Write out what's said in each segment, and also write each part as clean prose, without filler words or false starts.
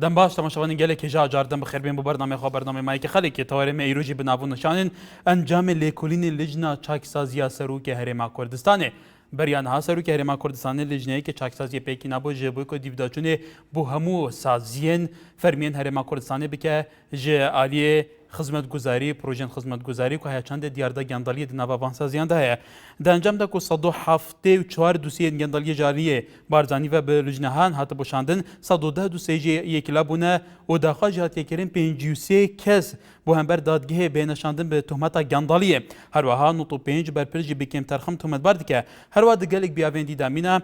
دەم باش تەماشاوانی gelekî ji acardan bi xêrbên bu bername xwe bernameyekî xelekê tewarê me îro jî bi navû nişanin encamê lêkolînê lijna çaksaziya Serokê Herêma Kurdistanê. Beriya niha Serokê Herêma Kurdistanê lijneyekê çaksaziyê pêkîna bû ji bo ku dîvdaçûnê bu hemû saziyên fermiyên Herêma Kurdistanê bike ji aliyê xizmetguzarî projeyên xizmetguzarî ku heye çandê diyarda gendaliyê di nava vansaziyan de heye. Di encam de ku 174 dosyên gendaliyê jariyê barzanî ve bi lijnehan hati boşandin 110 dosyê jî yekîla bûne û daxwa jî hatiye kirin 53 kes bu hember dadgehê bêneşandin bi tuhmeta gendaliyê. Her wiha 95 berpir jî bi kêmterxim tuhmetbar dike. Her wa di gelek biyavên dîdamîna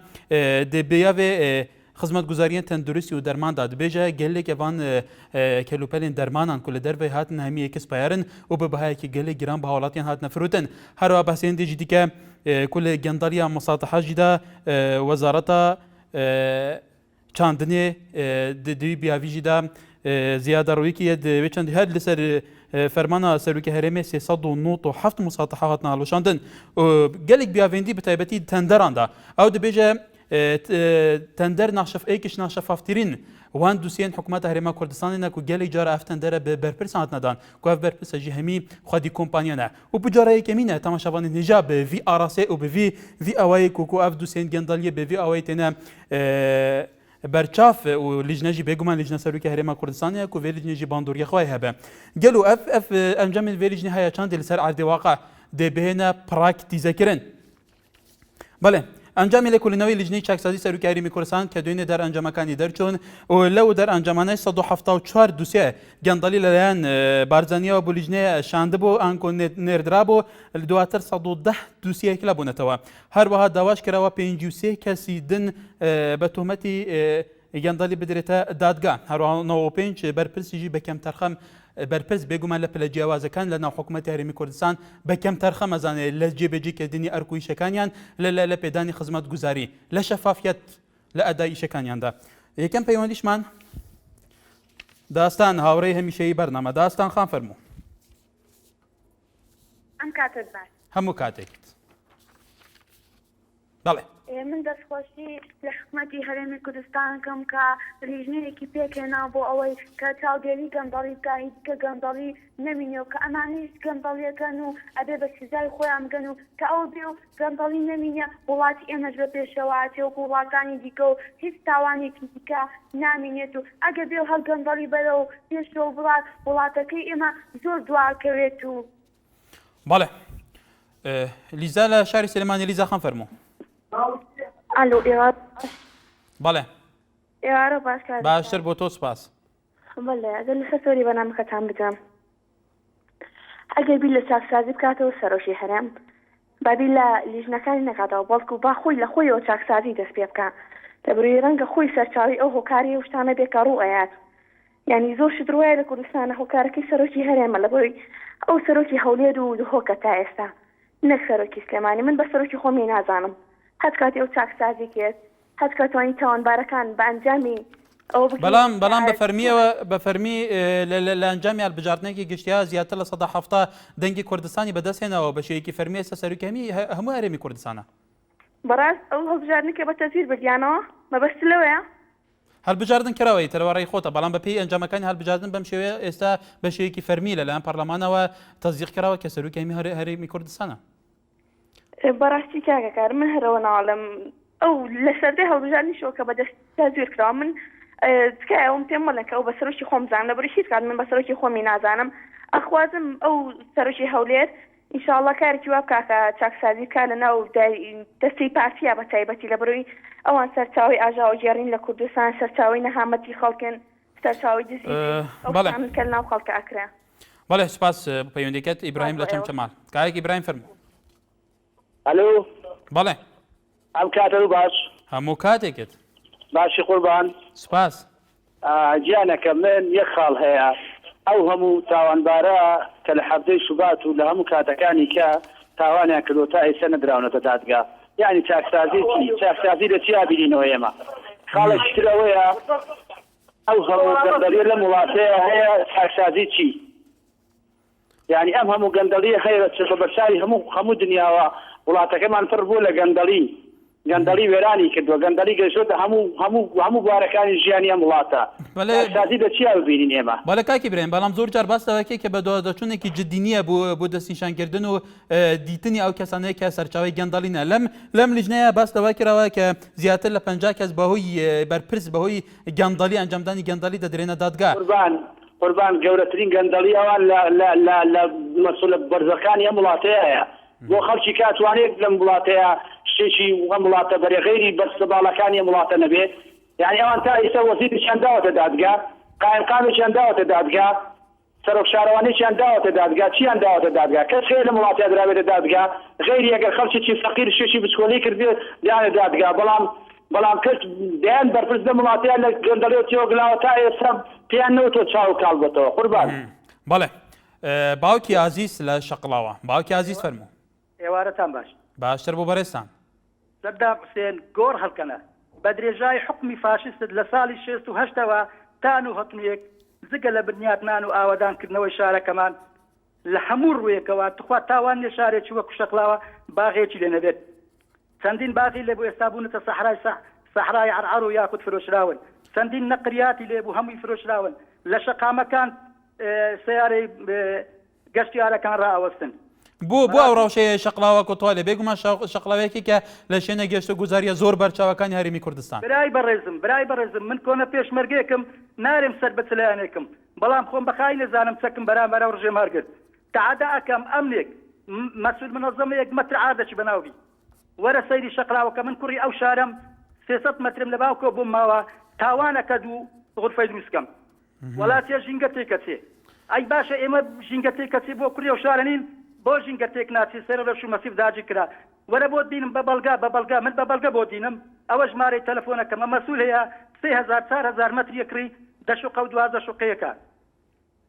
di bêyavê xizmetguzariyên tenduristî û derman da dibêje gelek evan kelûpelên dermanan ku li derve hatin hemiyê kes payarin û bi bihayekî gelek giran bi hawlatiyan hatine firotin. Her wa behsên dê jî dike ku li gendaliya mesatiha jî de wezareta çandinê di biyavî jî de ziyada royekî di wê çandî her li ser fermana Serokê Herêmê 397 mesatiha hatine hilweşandin. Gelek biyavendî bi taybetî tenderan da ew dibêje tender naşef naşefaftirîn wan dosyên hikûmeta Herêma Kurdistanê ne ku gelek cara ev tendere bi berpirsan hatine dan ku ev berpirsa jî hemî xwedî kompanya ne û bu cara yekemîn e temaşavanên nêja bi vî arasê û bi vî awayê ku ev dosyên gendaliyê bi vî awayê têne berçaf û lijne jî bêguman lijne Serokê Herêma Kurdistanê ku vê lijnê jî bandoriyê xwe hebe. Gelo ev encamên vê lijnê heye çandê li ser erdê waqa dê bihêne praktîzekirin. Bele Encamê lêkolînawê lijneyê çaksazî Serokê Herêmê Kurdistan ke doyînê der encamekanî derçûn û lew der encamane 174 dosye gendalî li layan barzaniya bû lijnê şandibû an ku nêrdirabû li duwatir 110 dosyeyekî bûnetewe. Her wiha dawaş kirawa 53 kesî din bi tuhmetî gendalî bidirête dadga. Her wiha 95 berpirsî jî bi kemterxem berpirs bêguman li pile ciyawazekan li nav hikûmetê Herêmê Kurdistan bi kemterxem ezanê li cêbecîkirtinî erkû îşekaniyan li pêdanî xizmetguzarî li şefafiyet li edayî îşekaniyan de. Yekem peywendîşman dastan hawreyê hemîşeyî bername dastan xan fermû. Em katet ber. Hemû katek. Bele. من دەستخۆشی لە حکوومەتی هەرێمی کوردستانکەم کە ریژنەیەکی پێکێنا بۆ ئەوەی کە چاودێری گەندەڵی بکایی دیکە گەندەڵی نەمینێ و کە ئەمانەیش گەندەڵیەکەن و ئەبێ بە سزای خۆیان بگەن و کە ئەو بێ و گەندەڵی نەمینێ وڵاتی ئێمەش بە پێشەواتێ و وڵاتانی دیکە و هیچ تاوانێکی دیکە نامینێت و ئەگە بێ و هەر گەندەڵی بەرە و پێشەوە بڵات وڵاتەکەی ئێمە زۆر دواکەوێت و بەڵێ لیزا لە شاری سلێمانی لیزا خان فەرموو. الو ئێوە بەڵێ ئێوارە باشتر بۆ تۆ سپاس. بەڵێ ئەگەر لەسەر سۆری بەنامەکەتان بدەم ئەگەر بیر لە چاکسازی بکاتەوە سەرۆشی هەرێم بابی لە لیژنەکانی نەکاتەوە بەڵکو با خۆی لە خۆیەوە چاکسازی دەست پێ بکە دەبروی ڕەنگە خۆی سەرچاوی ئەو هۆکاری و شتانە بێکە ڕوو ئەیات یعنی زۆر شت ڕوایە لە کوردستانە هۆکارەکەی سەرۆکی هەرێمە لەبەرەوەی ئەو سەرۆکی هەولێر و هۆکە تا ئێستا نەک سەرۆکی سلێمانی من بە سەرۆکی خۆمی نازانم هەت کاتی ئەو چاکسازی کرد هەت کاتوانی تاوانبارەکان بە ئەنجامی بەڵام بە فەرمی لە ئەنجامی هەڵبژاردنێکی گشتیا زیاتر لە 170 دەنگی کوردستانی بەدەستهێنەوە بە شێوەیەکی فەرمی ئێستا سەرۆکی هەموو هەرێمی کوردستانە. بەڕاست ئەو هەڵبژاردنێکە بە تەزیر بردیانەوە مەبەست لەوەیە هەڵبژاردن کراوەی تەرەوەڕێی خۆتە بەڵام بە پێی ئەنجامەکانی هەڵبژاردن بەم شێوەیە ئێستا بە شێوەیەکی فەرمی لەلایەن پەرلەمانەوە تەزیق کراوە کە سەرۆکی هەرێمی کوردستانە. بەڕاستی کاکەکار من هەرەوە ناڵم ئەو لە سەردەی هەڵبژاردنیشەوە کە بەدەست تەزویر کراوە من تکایە ئەوم پێم وەڵێن کە ئەو بە سەرۆکی خۆم زانم لەبەرەوەی هیچ کات من بە سەرۆکی خۆمی نازانم ئەخوازم ئەو سەرۆکی هەولێر ئینشاءڵڵا کارێکی وا بکا کە چاکسازی بکات لەناو دەستەی پارتیا بە تایبەتی لەبەرەوەی ئەوان سەرچاوی ئاژاوە ژێڕین لە کوردستان سەرچاوی نەهامەتی خەڵکن سەرچاوی دزی ئەوان کە لەناو خەڵکە ئەکرا. بەڵێ سپاس پەیوەندیکەت ئیبراهیم لە چەمچەمال کارێک ئیبراهیم فەرموو. الو بەڵێ ئەم کاتە باش هەموو کاتێکت باشی قوربان سپاس. گیانەکە من یەک خاڵ هەیە ئەو هەموو تاوانبارە کە لە حەفتەی سوبات و لە هەموو کاتەکانی کە تاوانیان کردو تا ئێستا نەدراونەتە دادگا یعنی چاکسازی لە چیا بینینەوە ئێمە خاڵێکی ترەوەیە ئەو هەموو گەندەڵیە لەم وڵاتەیە هەیە چاکسازی چی یعنی ئەم هەموو گەندەڵیە خەیرە چ بە بەرچاوی هەموو دنیاوە وڵاتەکەمان پڕ بوو لە گەندەڵی گەندەڵی وێرانی کردووە گەندەڵی گەشتۆتە هەموو بوارەکانی ژیانی ئەم وڵاتە سازی بە چیا ببینین ئێمە بەڵێ کاکی برێن بەڵام زۆر جار باس دەوەکێ کە بە دەچوونێکی جددی نییە بۆ دەستنیشانکردن و دیتنی ئەو کەسانەیە کە سەرچاوی گەندەڵینە لەم لیژنەیە باس دەوا کراوە کە زیاتر لە 50 کەس بەهۆی بەرپرس بەهۆی گەندەڵی ئەنجامدانی گەندەڵی دەدرێنە دادگا قوربان گەورەترین گەندەڵی ئەوان لە مەسئولە بەرزەکانی ئەم وڵاتەیە بۆ خەڵکی کاتوانێت لەم وڵاتەیە شتێکی ئەم وڵاتە بەرەغەیری بەرسەباڵەکانی ئەم وڵاتە نەبێت یعنی ئەوان تا ئێستا وەزیریان داوەتە دادگا قایمقامێکیان داوەتە دادگا سەرۆک شارەوانێکیان داوەتە دادگا چیان داوەتە دادگا کەس خێر لەم وڵاتەیە درابێتە دادگا غەیری ئەگەر خەڵکێکی فەقیر شتێکی بچکۆڵی کردێت دیانە دادگا بەڵام کەس دەیان بەرپرس لەم وڵاتەیە لە گەندەڵێتیەوە گلاوە تا ئێستا پێیان نەوتۆ چاو کاڵ بێتەوە قوربان بەڵێ باوکی عزیز لە شەقڵاوە باوکی عزیز فەرموو ئێوارەتان باشتر بۆ بەڕێستان سەردار حوسێن گۆڕ هەڵکەنە بە درێژای حکمی فاشیست لە ساڵی 68ەوە تا 1970 زگە لە بنیاتنان و ئاوەدانکردنەوەی شارەکەمان لە هەموو ڕوویەکەوە تخوا تاوان لێ شارێکی وەکو شەقڵاوە باغێکی لێ نەبێت چەندین باغی لێ بۆ ئێستا بوونەتە سەحرای عەرعەر و یاقوت فرۆشراون چەندین نەقریاتی لێ بوو هەمووی فرۆشراون لە شەقامەکان سیارەی گەشتیارەکان ڕائەوەستن بۆ ئەو ڕەوشەیە شەقڵاوە کۆتوالێ بێگومان شەقڵاوەیەکی کە لە شوێنە گەشت و گوزاریە زۆر بەرچاوەکانی هەرێمی کوردستان برای بەڕێزم من کۆنە پێشمەرگەیەکم نارێم سەر بە چلایانێکم بەڵام خۆم بەخای نەزانم چەکم بەرامبەر ئەو ڕژێمار کرد تعادا ئەکەم ئەمنێک مەسئول منەظەمەیەک مەتر عادەکی بەناوبی وەرە سەیری شەقڵاوە کە من کوڕی ئەو شارەم 300 مەترم لە باوکۆ بووم ماوە تاوانەکە دوو غورفەی دروستکەم وڵاتیە ژینگە تێکەچێ ئەی باشە ئێمە ژینگە تێکەچێ بۆ کوڕی ئەو شارە نین بۆ ژینگە تێک ناچێ سەر لەش و مەسیف داجی کرا وەرە بۆ دینم بە بەڵگا من بە بەڵگە بۆ دینم ئەوە ژمارەی تەلەفۆنەکەمە مەسئول هەیە 3000 مەتر یەکری دەشق و 12 شقەیەکە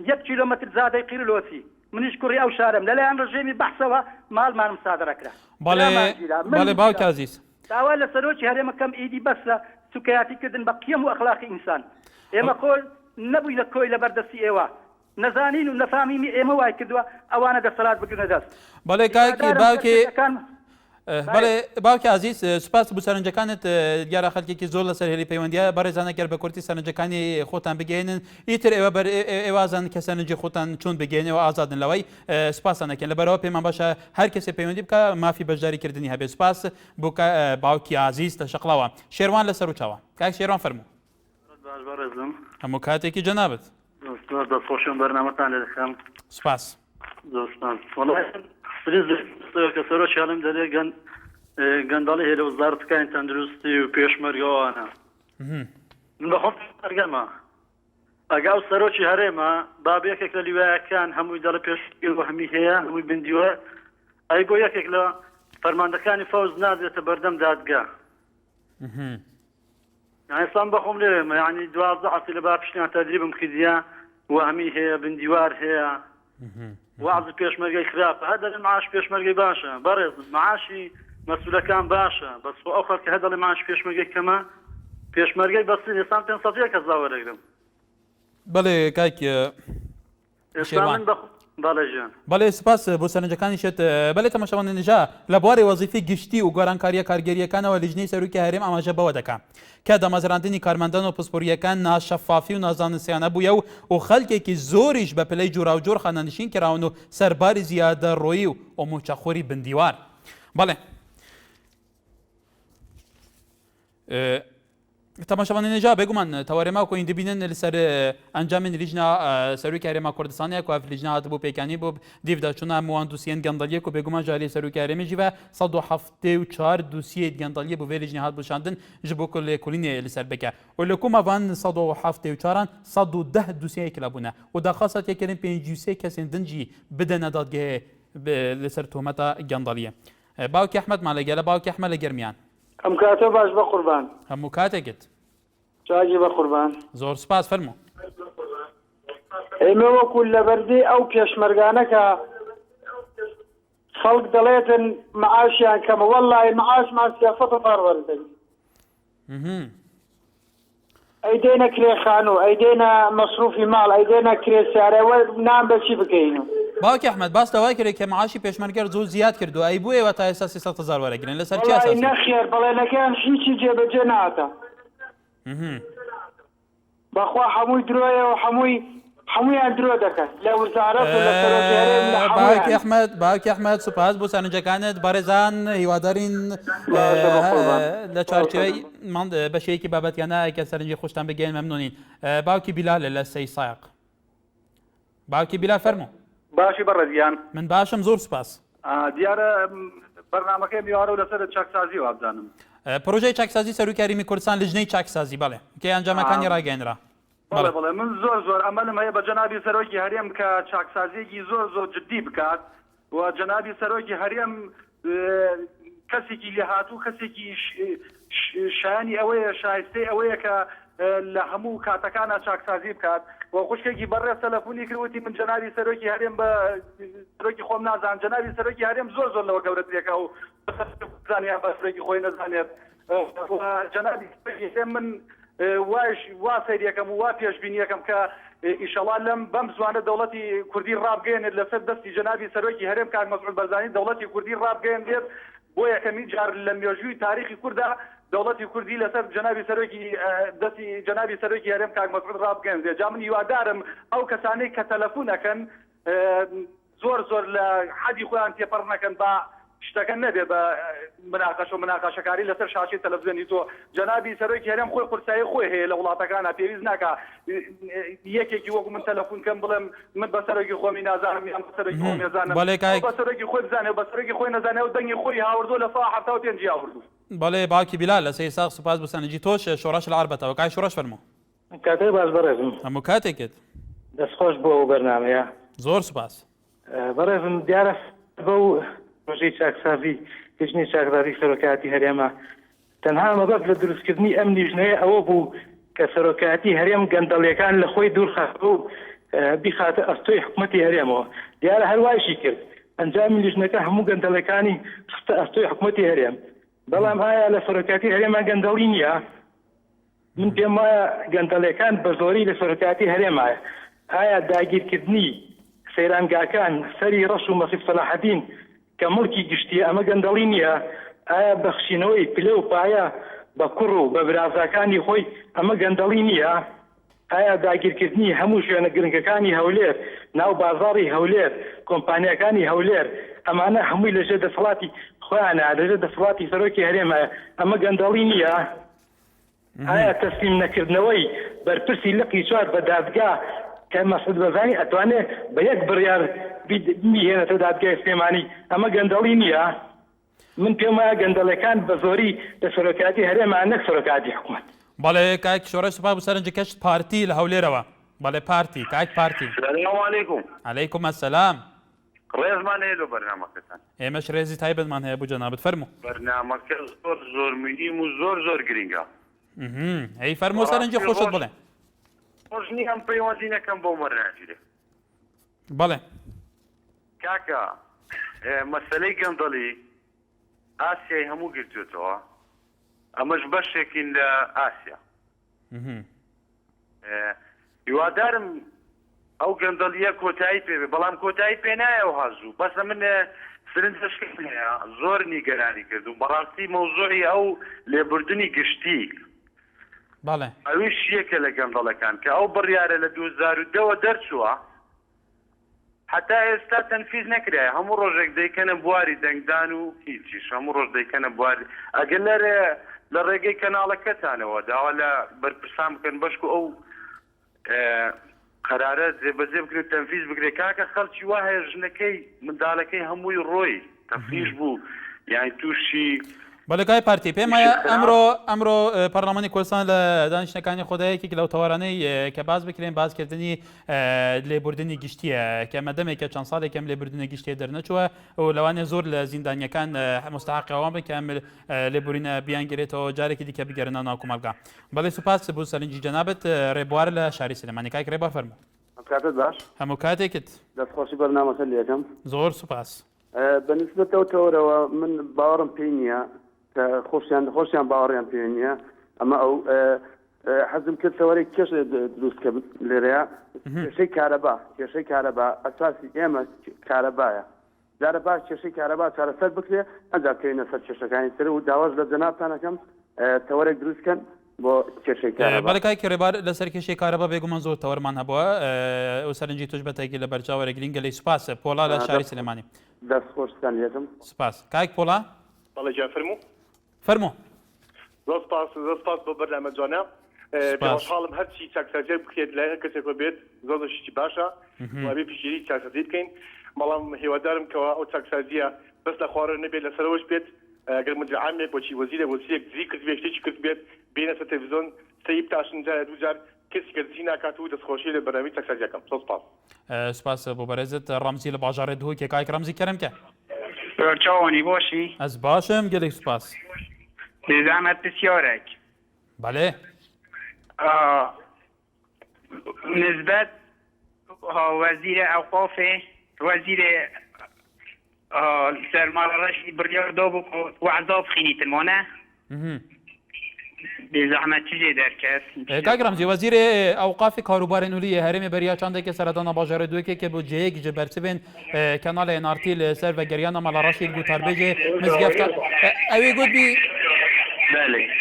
1 کیلۆمەتر زادەی قیرلۆسی منیش کوڕی ئەو شارم لەلایەن ڕژێمی بەحسەوە ماڵمانم سادرەکرا بەڵێ باوکی عزیز داوا لە سەرۆکی هەرێمەکەم ئیدی بەسە سوکەیاتیکردن بە قیەم و ئەخلاقی ئینسان ئێمە خۆل نەبووی لە کۆی لە بەردەستی ئێوە نەزانین و نەفامیمی ئێمە وای کردووە ئەوانە دەسەڵات بگرنە دەست بەڵێ کاکی باوکی عزیز سوپاس بۆ سەرنجەکانت دیارە خەڵکێکی زۆر لەسەر هێلی پەیوەندیە بەڕێزانە گەر بە کورتی سەرنجەکانی خۆتان بگەێنن ئیتر ئێوازان کە سەرنجی خۆتان چۆن بگەێنەوە ئازادن لەوەی سوپاسانەکەن لەبەرەوە پێمان باشە هەر کەسێ پەیوەندی بکە مافی بەشداریکردنی هەبێت سوپاس بۆ باوکی عزیز لە شەقڵاوە شێروان لەسەر و چاوە کاک شێروان فەرموو هەموو کاتێکی جەنابەت دەستخۆشم بەرنامەتان لێ دەکەم سوپاس دۆستان کە سەرۆکی هەڵم دەرێ گەندەڵی هێلە وەزارەتەکانی تەندروستی و پێشمەرگەوانە من بەخۆم ئەرگەمە ئەگا و سەرۆکی هەرێمە بابێکێک لە لیوایەکان هەمووی دەڵە پێشگیر وەهمی هەیە هەمووی بندیوە ئەی بۆ یەکێک لە فەرماندەکانی فەوز نادرێتە بەردەم دادگا ئێستان بەخۆم لێمە یعنی 12 عەسی لە با پشتیان تەدریبم کردیە وەهمی هەیە بندیوار هەیە وعز پێشمەرگەی خراپە هەدەڵێ معاش پێشمەرگەی باشە بەڕێزم معاشی مەسئولەکان باشە بەس ئەو خەڵکە هەدەڵێ معاش پێشمەرگەی کەمە پێشمەرگەی بەستی ئێستان 500 کەس داوەرەگرم بەڵێ کاکی ئێستا من بەڵێ سپاس بۆ سەرنجەکانیشت بەڵێ تەماشاوان نێژا لە بواری وەزیفەی گشتی و گۆرانکاریە کارگەریەکانەوە لیژنەی سەرۆکی هەرێم ئاماژە بەوە دەکات کە دامەزراندنی کارمەندان و پسپۆریەکان ناشەفافی و نازانسیانە بووە و خەڵکێکی زۆریش بە پلەی جوورا و جۆر خانەنشین کراون و سەرباری زیادە ڕۆیی و ئۆموچەخۆری بندیوار بەڵێ تەماشاوان نێژا بێگومان تەوارێما و کۆین دەبینن لەسەر ئەنجامی لیژنا سەرۆکی هەرێما کوردستانەیە کو لیژنا هاتبوو پێکانی بۆ دیڤدا چوونە موان دووسیەن گەندەڵیەک و بێگومان ژاری سەرۆکی هەرێمێژی بە 174 دووسیە گەندەڵیە بۆ vێ لیژنی هات بشاندن ji بۆ لێکۆلینێ لەسەر بکە و لە کومەوان 174 110 دووسیەیەک لەبوونە و داخواست یەکردن 53 کەسێن دنجی بدەنە دادگەهەیە لەسەر تۆمەتە گەندەڵیە باوکی ئەحمەدمان لەگەلە باوکی ئەحمەد لە گەرمیان ئەم کاتە باش بە قوربان هەموو کاتێکت چاجی بە قوربان زۆر سپاس فەرموو ئێمە وەکو لە بەردەی ئەو پێشمەرگانەکە خەڵک دەڵێتن معاشیان کەمە وەڵڵی معاشمان سیافەتە پاڕوەردەی ئەی دێنە کرێخانوو ئەی دێنە مەسروفی ماڵ ئەی دێنە کرێسیارەوە نام بەچی بکەین باوکی ئەحمەد باس لەوای کرد کە معاشی پێشمەرگەر زۆر زیاد کردو ئەی بۆ ئێوە تا ئێستا 300,000 وەرەگرن لەسەر چی وڵی ئاساسی؟ نەخێر بەڵێنەکەیان هیچی جێبەجێ ناتە بەخوا هەمووی درۆیە و هەموویان درۆ دەکەن لە وزارەت و لە سەرۆکیارێن لە هەموویان. باوکی ئەحمەد سوپاس بۆ سەرنجەکانت بەڕێزان هیوادارین لە چارچێوەی بەشەیەکی بابەتیانە کە سەرنجی خۆشتان بگەین مەمنونین. باوکی بیلالە لە سەی سایق. باوکی بیلال فەرموو. باشی بەڕێزیان من باشم زۆر سوپاس. دیارە بەرنامەکەی میوارە و لەسەر چاکسازی وابزانم. پرۆژەی چاکسازی سەرۆکیاریمی کوردستان لژنەی چاکسازی بەڵێ کە ئەنجامەکانی ڕاگەیەنرا. بەڵێ من زۆر ئەمەلم هەیە بە جەنابی سەرۆکی هەرێم کە چاکسازیەکی زۆر جدی بکات و جەنابی سەرۆکی هەرێم کەسێکی لێهاتوو کەسێکی شایانی ئەوەیە شایستەی ئەوەیە کە لە هەموو کاتەکانە چاکسازی بکات و خوشکێکی بەڕێز تەلەفۆنی کردوتی من جەنابی سەرۆکی هەرێم بە سەرۆکی خۆم نازان جەنابی سەرۆکی هەرێم زۆر لەوە گەورەترێکە و زانیان بە سەرۆکی خۆی نەزانێت جەنابی سەرۆکی هەرێم من وا سەیریەکەم و وا پێشبینیەکەم کە ئیشەڵا لەم بەم زوانە دەوڵەتی کوردی ڕابگەێنێت لەسەر دەستی جەنابی سەرۆکی هەرێم کاک مەسعود بەرزانی دەوڵەتی کوردی ڕابگەێنێت بۆ یەکەمین جار لە مێژووی تاریخی کووردا دەوڵەتی کوردی لەسەر جەنابی سەرۆکی دەستی جەنابی سەرۆکی هەرێم کاک مەسعود ڕابگەێنێت جا من هیوادارم ئەو کەسانەی کە تەلەفۆنەکەن زۆر لە حەدی خۆیان تێپەڕ نەکەن بە شتەکە نەبێ بە مناقەشەکاری لەسەر شاشی تەلەڤیزیۆنی تۆ جەنابی سەرۆکی هەرێم خۆی قورسایی خۆی هەیە لە وڵاتەکانە پێویست ناکە یەکێکی وەکو من تەلەفۆن کەم بڵێم من بە سەرۆکی خۆمی نازانم یان بە سەرۆکی خۆم نەزانم بە سەرۆکی خۆی بزانێ بە سەرۆکی خۆی نەزانێ و دەنگی خۆی هاوردۆ لە ساڵ 75 هاوردوو. بەڵێ باوکی بیلال لە سەی ساغ سوپاس بۆ سەرنجی تۆش شۆڕەش لە عەربەتەوە کای شۆڕەش فەرموو. کاتێ باش بەڕێزم هەموو کاتێکت دەستخۆش بۆ ئەو بەرنامەیە زۆر سوپاس. بەڕێزم دیارە بەو پرۆژەی چاکسازی لژنەی چاکسازی سەرۆکایەتی هەرێمە تەنها مەبەست لە دروستکردنی ئەم لیژنەیە ئەوە بوو کە سەرۆکایەتی هەرێم گەندەڵیەکان لە خۆی دوورخات و بیخاتە ئەستۆی حکوومەتی هەرێمەوە دیارە هەروایشی کرد ئەنجامی لیژنەکە هەموو گەندەڵەکانی خستە ئەستۆی حکوومەتی هەرێم بەڵام ئایا لە سەرۆکایەتی هەرێمە گەندەڵی نییە من پێم وایە گەندەڵیەکان بە زۆری لە سەرۆکایەتی هەرێمایە ئایا داگیرکردنی سەیرانگاکان سەری ڕەش و مەسیح سەلاحەدین کە مڵکی گشتیە ئەمە گەندەڵی نییە ئایا بەخشینەوەی پلە و پایە بە کوڕ و بە برازەکانی خۆی ئەمە گەندەڵی نییە ئایا داگیرکردنی هەموو شوێنە گرنگەکانی هەولێر ناو بازاڕی هەولێر کۆمپانیەکانی هەولێر ئەمانە هەمووی لەژێر دەسەڵاتی خۆیانە لەژێر دەسەڵاتی سەرۆکی هەرێمە ئەمە گەندەڵی نییە ئایا تەسلیم نەکردنەوەی بەرپرسی لقی چوار بە دادگا کە مەسعود بەرزانی ئەتوانێت بە یەک بڕیار میهێنێتە دادگای سلێمانی ئەمە گەندەڵی نییە من پێم وایە گەندەڵەکان بە زۆری لە سەرۆکایەتی هەرێمە نەک سەرۆکایەتی حکوومەت. بەڵێ کاک شۆڕەش سوپاس بۆ سەرنجەکەش پارتی لە هەولێرەوە بەڵێ پارتی کاک پارتی. سلام علیکم. عەلەیکم ئەسەلام. ڕێزمان هەیە لە بەرنامەکەتان. ئێمەش ڕێزی تایبەتمان هەیە بۆ جەنابەت فەرموو. بەرنامەکە زۆر مهم و زۆر گرنگە. ئەی فەرموو سەرنجی خۆشت بڵێ. خۆشنی ئەم پەیوەندینەکەم بۆ مەرناگیرێ. بەڵێ. کاکە مەسەلەی گەندەڵی ئاسیای هەموو گرتوێتەوە ئەمەش بەشێکین لە ئاسیا. هیوادارم ئەو گەندەڵیە کۆتایی پێ بێ بەڵام کۆتایی پێ نایە و هەزوو بەسە من سرنجەشکم هەیە زۆر نیگەرانی کرد و بەڕاستی مەوزوعی ئەو لێبوردنی گشتی بەڵێ ئەویش یەکە لە گەندەڵەکان کە ئەو بڕیارە لە 2010 دەرچووە حتا ئێستا تەنفیز نەکرایە هەموو ڕۆژێک دەیکەنە بواری دەنگدان و هیچیش هەموو ڕۆژ دەیکەنە بواری ئەگەر لە ڕێگەی کەناڵەکەتانەوە داوا لە بەرپرسان بکەن بەشک و ئەو قەرارە جێبەجێ بکرێت تەنفیز بکرێت کاکە خەڵکی وا هەیە ژنەکەی منداڵەکەی هەمووی ڕۆی تەفریش بوو یانی تووشی بەڵگای پارتی پێم وایە ئەمڕۆ پەرلەمانی کوردستان لە دانیشتەکانی خۆدایەکی لەو تەوارانەی کە باز بکرێن بازکردنی لێبوردنی گشتیە کە مەدەمێک کە چەند ساڵێکم لێبوردنی گشتیە دەرنەچووە و لەوانێ زۆر لە زیندانیەکان مستحقەوان بکە لێبورینە بیانگرێتەوە جارێکی دیکە بگەرنە ناو کۆمەلگا. بەڵێ سوپاس بوو سەرنجی جەنابەت ڕێبوار لە شاری سلێمانی کاک ڕێبوار فەرموو. کاتت باش هەموو کاتێکت دەستخۆشی بەرنامەکە لێکەم زۆر سوپاس. بەنسبەتەوە تەورەوە من باوەڕم پێی نییە کە خۆشیان باوەڕیان پێ نییە ئەمە ئەو حەزم کرد تەوەرێک کێش دروستکە لێرەیە کێشەی کارەبا ئەساسی ئێمە کارەبایە جارە باش کێشەی کارەبا چارەسەر بکرێ ئەجا بکەوینە سەر کێشەکانی تر و داواش لە جەنابتانەکەم تەوەرێک دروستکەن بۆ کێشەی کارەبا. بەڵێ کێڕێبار لەسەر کێشەی کارەبا بێگومان زۆر تەوەرمان هەبووە و سەرنجی توش بەتایکی لە بەرچاوەرە گرنگە لەی سوپاسە پۆڵا لە شاری سلێمانی. دەست خۆشتان لێتم. سپاس کاک پۆڵا بەڵێ جا فەرموو. زۆر سپاس بۆ بەرنامە جوانە. خۆشحاڵم هەرچی چاکسازیە بکرێت لای هەر کەسێک بێت زۆر شتی باشە وابێ پشگیری چاکسازی بکەین بەڵام هیوادارم کەەوە ئەو چاکسازیە بەس لە خوارە نەبێت لەسەرەوەش بێت ئەگەر مدرعامێک بۆچی وەزیرە وەزیرێک زی کرد بێت شتێکی کرد بێت بینە سەر تەلەڤیزۆن سەیب تاشن جارە دوو جار کەسی کەرزی ناکات و دەستخۆشی لە بەرنامی چاکسازیەکەم. سپاس. سپاس بۆ بەرەزت ڕەمزی لە باژارێ دووکێ کاک ڕەمزی کەرەمکە. چاوانی باشی؟ ئەس باشم گەلێک سپاس. بێزانەت پرسیارێک. بەڵێ. نسبت وزیر اوقاف وزیر سرمال رشدی بریار دو و عذاب خینیت المانه بزحمت چیزی در کس کاک ڕەمزی وەزیر ئەوقافی کاروبارە نووریە هەرێمی بەریا چندێکی سەردانە باژارە دووەکێ کە بۆ جەیەکی ji بەرچبێن کەناڵە NRT li ser vegeriana Malalaşê gotarbêjê mizgefta ew ê got bî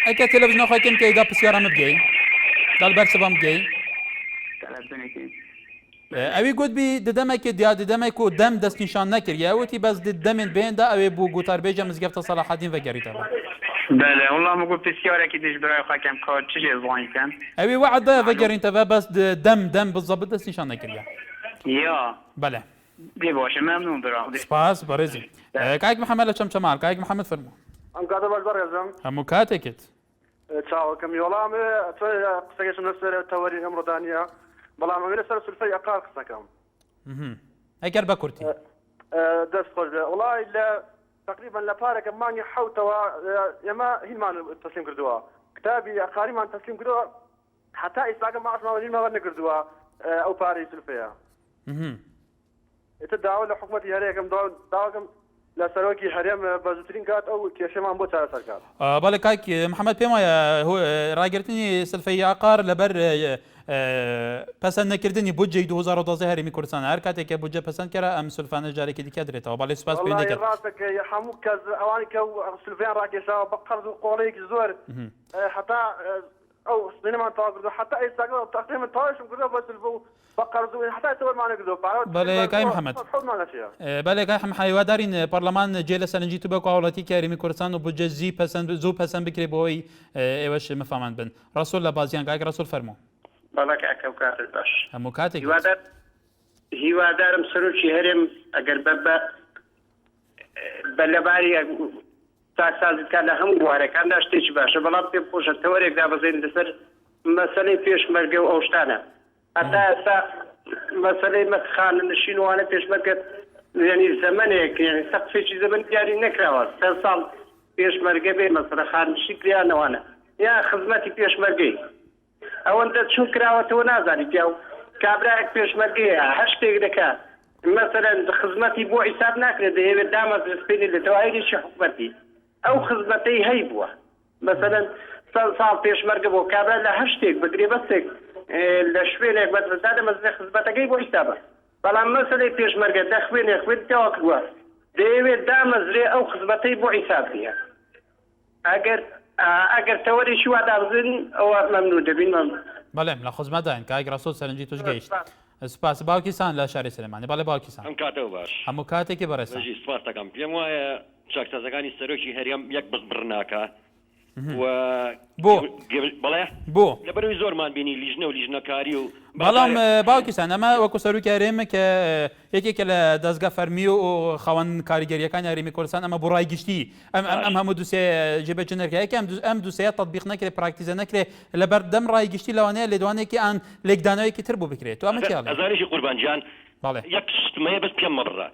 eke televîzyona xwe kim têda pisyara min bigeyî dal bersiva min bigeyî ew ê got bî di demekê diya di demek ku dem destnîşan nekiriye wetî bes di demên bên de ew ê bû gotarbêja mizgefta Salahdîn vegerî te بله والله مگو بسیاره که دیش برای خاکم کار چیزی زوانی کن اوی وعده وگرین تا بس دم بالضبط دست نشان نکریا یا بله دی باشه ممنون برام سپاس برزی کاک محمد چم چمال کاک محمد فرمو ام قاعد بازار يزم همو کاتکت تشاو كم يولام قصيش نفسر توري امر دانيا بلا ما نسر سلفي اقار قصكم اگر بكرتي دس خرج والله الا تقريبا لبارك ماني حوتوا يما هي ما تسليم كردوا كتابي اقاري ما تسليم كردوا حتى اساق ما اسمع ما غنى كردوا او باريس الفيا يتداول حكومتي هريكم داوكم لا سروكي هريم بازوترين كات او كيشمان بو تاع سركار بالك كاك محمد بيما هو راگرتني سلفي عقار لبر پسند نکردنی بودجه 2012 هرمی کوردستان هر کاتی که بودجه پسند کرده ام سلفان جاری که دیگه درته و بالا سپاس بینه کرد. والله راسك يا حموك اواني كو سلفان راكيشا بقرض قوليك زور حتى او سينما تاقرض حتى اي ساقه تقريبا تاش مقرض بس الفو بقرض حتى يصور معنا قرض بله كاي محمد بله كاي محمد حیوادارین پارلمان جیل سرنجی تو بکو اولاتی که هرمی کوردستان و بودجه زی پسند زو پسند بکری بوی ایوش مفهمند بن رسول لبازیان کاک رسول فرمو بەڵک ئەکە و کاتت باش هەموو کاتێک هیوادارم سەرۆکی هەرێم ئەگەر بە لەباری چاکسازیکار لە هەموو بوارەکاندا شتێکی باشە بەڵام پێم خۆشە تەوەرێک دابەزێن لەسەر مەسەلەی پێشمەرگە و ئەو شتانە هەتا ئێستا مەسەلەی خانەنشین وانە پێشمەرگە یعنی زەمانێک سەقفێکی زەمن دیاری نەکراوە 3 ساڵ پێشمەرگە بێ مەسەلە خانشی کریانەوانە یا خزمەتی پێشمەرگەی ئەوەندە چون کراوەتەوە نازانی پیا و کابراایك پێشمەرگەیە هەر شتێک دەکات مەسەلەن خزمەتی بۆ حیساب ناکرێت دەیەوێت دامەزرسپێنی لە تەواهیدێکی حکومەتی ئەو خزمەتەی هەی بووە مەسەلەن چەند ساڵ پێشمەرگە بۆ کابرا لە هەر شتێک بگرێ بەستێک لە شوێنێک بەدرسا دەمەزرێ خزمەتەکەی بۆ حیسابە بەڵام مەسەلەی پێشمەرگە دەخوێنێ خوێن تەوا کردووە دەیەوێت دامەزرێ ئەو خزمەتەی بۆ حیساب نیە ئەگەر تەوەریشی وا دابزن ئەوە مەمنوع دەبین مەمنوع بەڵێ لە خزمەتداین کاک ڕەسوول سەرنجی توش گەیشت سپاس باوکیسان لە شاری سلێمانی بەڵێ باوکیسان ئەم کاتەوە باش هەموو کاتێکی بەڕێستا سپاس دەکەم پێم وایە چاکسازەکانی سەرۆکی هەرێم یەک بڕ ناکە بۆ بەڵێ بۆ لەبەرەوەی زۆرمان بینی لیژنە و لیژنەکاری و بەڵام باوکیسان ئەمە وەکو سەرۆکی هەرێمە کە یەکێکە لە دەستگا فەرمی و خاوەن کاریگەریەکانی هەرێمی کوردستان ئەمە بۆ ڕایگشتی ئەم هەموو دووسێ جێبەجێ نەکرێت ئەم دووسەیە تەطبیق نەکرێت پراکتیزە نەکرێت لەبەر دەم ڕایگشتی لەوانەیە لێدوانێکی ئان لێکدانەوەیەکی تر بوو بکرێت تو ئەمە چیاڵێ ئەزاریشی قوربانجان یەک شتمەیە بەس پێم مەبڕە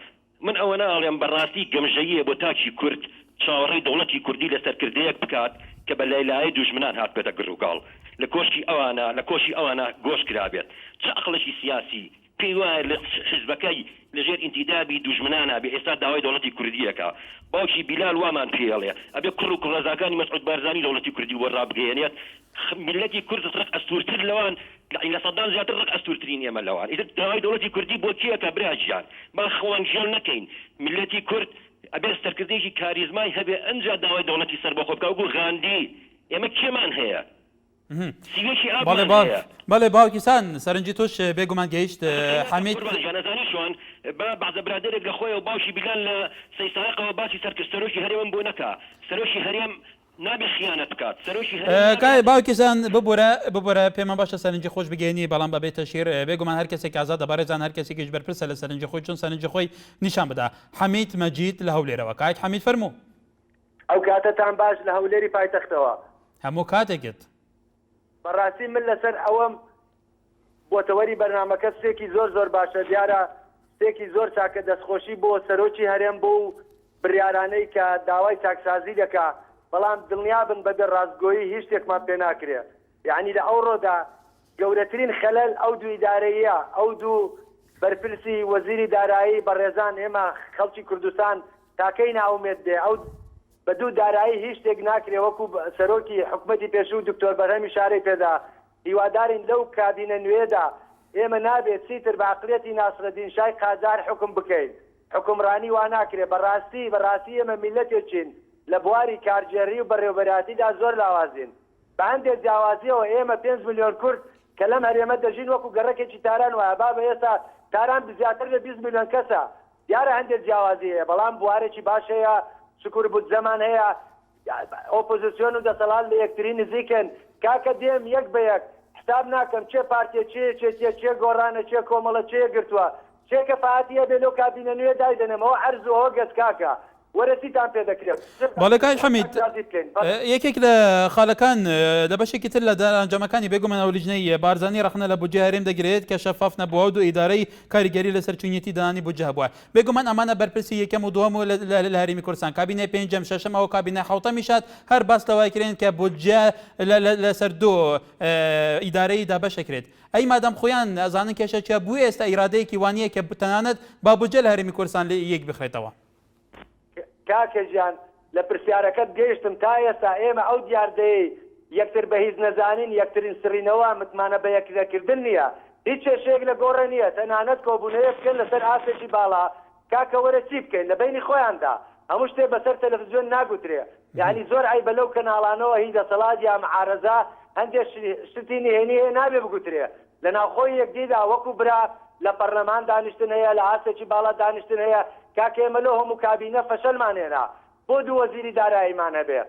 من ئەوە ناڵێم بەڕاستی گەمژەییە بۆ تاکی کورد چاوەڕێی دەوڵەتی کوردی لەسەرکردەیەک بکات کە بە لەیلایە دوژمنان هات بێتە گڕووگاڵ لە کۆشکی ئەوانە گۆش کرابێت چه عقلەشی سیاسی پێی وایە لە حزبەکەی لەژێر ئینتیدابی دوژمنانە بە ئێستا داوای دەوڵەتی کوردیەکە باوکی بیلال وامان پێڵێ ئەبێ کوڕ و کوڕەزاکانی مەسعود بارزانی دەوڵەتی کوردی وەڕابگەێنێت ملەتی کورد ڕق ئەستورتر لەوان لە سەدان زیاتر ڕق ئەستورترین ئێمە لەوان ئیتر داوای دەوڵەتی کوردی بۆ کێکە براژیان با خەوانژێن نەکەین ملەتی کورد ئەبێ سەرکردێکی کاریزمای هەبێ ئەنجا داوای دەوڵەتی سەربەخۆ بکە وەکو غاندی ئێمە کێمان هەیە بەڵێ باوکیسان سەرنجی تۆش بێگومان گەیشت حەمید جانەزانیشوان بە بەعزە برادێک لە خۆی و باوشی بیلان لە سەیساقەوە باسی سەرکردسەرۆکی هەرێم بۆ نەکە سەرۆکی هەرێم نابێ خیانەت بکات سەرۆکی کای باوکیسان ببوورە پێمان باشە سەرنجی خۆش بگەێنی بەڵام بەبێتە شیر بێگومان هەر کەسێک ئازاد دەبارێزان هەر کەسێکیش بەرپرسە لە سەرنجی خۆی چون سەرنجی خۆی نیشان بدا حەمید مەجید لە هەولێرەوە کاک حەمید فەرموو ئەو کاتەتان باش لە هەولێری پایتەختەوە هەموو کاتێکت بەڕاستی من لەسەر ئەوەم بۆتەوەری بەرنامەکە سێکی زۆر باشە دیارە سێکی زۆر چاکە دەستخۆشی بۆ سەرۆکی هەرێم بۆ و بڕیارانەی کە داوای چاکسازی دەکا بەڵام دڵنیابن بەبێ ڕاستگۆیی هیچ شتێکمان پێ ناکرێ یعنی لە ئەو ڕۆدا گەورەترین خەلەل ئەو دوو ئیدارەیە ئەو دوو بەرپرسی وەزیری دارایی بەڕێزان ئێمە خەڵکی کوردستان تاکەی ناومێت دێ ئەو بە دوو دارایی هیچ شتێک ناکرێ وەکو سەرۆکی حکومەتی پێشوو دکتۆر بەرهەمی شارەی پێدا هیوادارین لەو کابینە نوێدا ئێمە نابێت چیتر بە عەقڵێتی ناسرەدین شای قاجار حکم بکەین حکمڕانی وا ناکرێ بەڕاستی ئێمە میلەتێکین لە بواری کارجێڕی و بەڕێوەبەراتیدا زۆر لاوازین بە هەندێک جیاوازیەوە ئێمە 5 ملیۆن کورد کە لەم هەرێمە دەژین وەکو گەڕەکێکی تاران وایە با بە ئێستا تاران زیاتر لە 20 ملیۆن کەسە دیارە هەندێک جیاوازی هەیە بەڵام بوارێکی باش هەیە شکر بود زەمان هەیە ئۆپۆزیسیۆن و دەسەڵات لە یەکتری نزیکن کاکە دێم یەک بە یەک حساب ناکەم چێ پارتیە چێ گۆڕانە چێ کۆمەڵە چێ گرتووە چێکە فعاتیە بێ لەو کابینە نوێ دایدەنێمەوە عەرز و هۆگەس کاکە وەرەسیتان پێ دەکرێت باڵەکای حەمید یەکێک لە خاڵەکان لە بەشێکی تر لە دەرەنجامەکانی بێگومان ئەو لیژنەی بارزانی ڕەخنە لە بودجێ هەرێم دەگرێت کە شەفاف نەبووە و ئیدارەی کاریگەری لەسەر چوونەتی دانانی بودجە هەبووە بێگومان ئەمانە بەرپرسی یەکەم و دووەم و لە هەرێمی کوردستان کابینەی پێنجەم شەشەم ئەو کابینە حوتەمی شات هەر باس لەوای کرێن کە بودجە لەسەر دوو ئیدارەی دابەشەکرێت ئەی مادام خۆیان ئەزانن کێشەچە بوو ئێستا ئیرادەیەکی وانییە کە تەنانەت با بودجە لە هەرێمی کوردستان لە یەک بخرێتەوە کاکە ژیان لە پرسیارەکەت گەیشتم تا ئێستا ئێمە ئەو دیاردەیە یەکتر بە هیچ نەزانین یەکترین سڕینەوە متمانە بە یەکردن نییە هیچ کێشەیەک لە گۆڕە نییە تەنانەت کۆبوونەیە بکەن لەسەر ئاسێکی باڵا کاکە وەرە چی بکەین لە بینی خۆیاندا هەموو شتێ بەسەر تەلەڤیزیۆن ناگوترێ یعنی زۆر ئای بەلەو کەناڵانەوە هی دەسەڵات یا معارەزە هەندێک شتی نهێنی هەیە نابێ بگوترێ لە ناوخۆی یەکدیدا وەکو برا لە پەرلەمان دانیشتن هەیە لە ئاسێکی باڵا دانیشتن هەیە کاکە ئێمە لەو هەموو کابینە فەشەلمان هێنا بۆ دوو وەزیری داراییمان هەبێ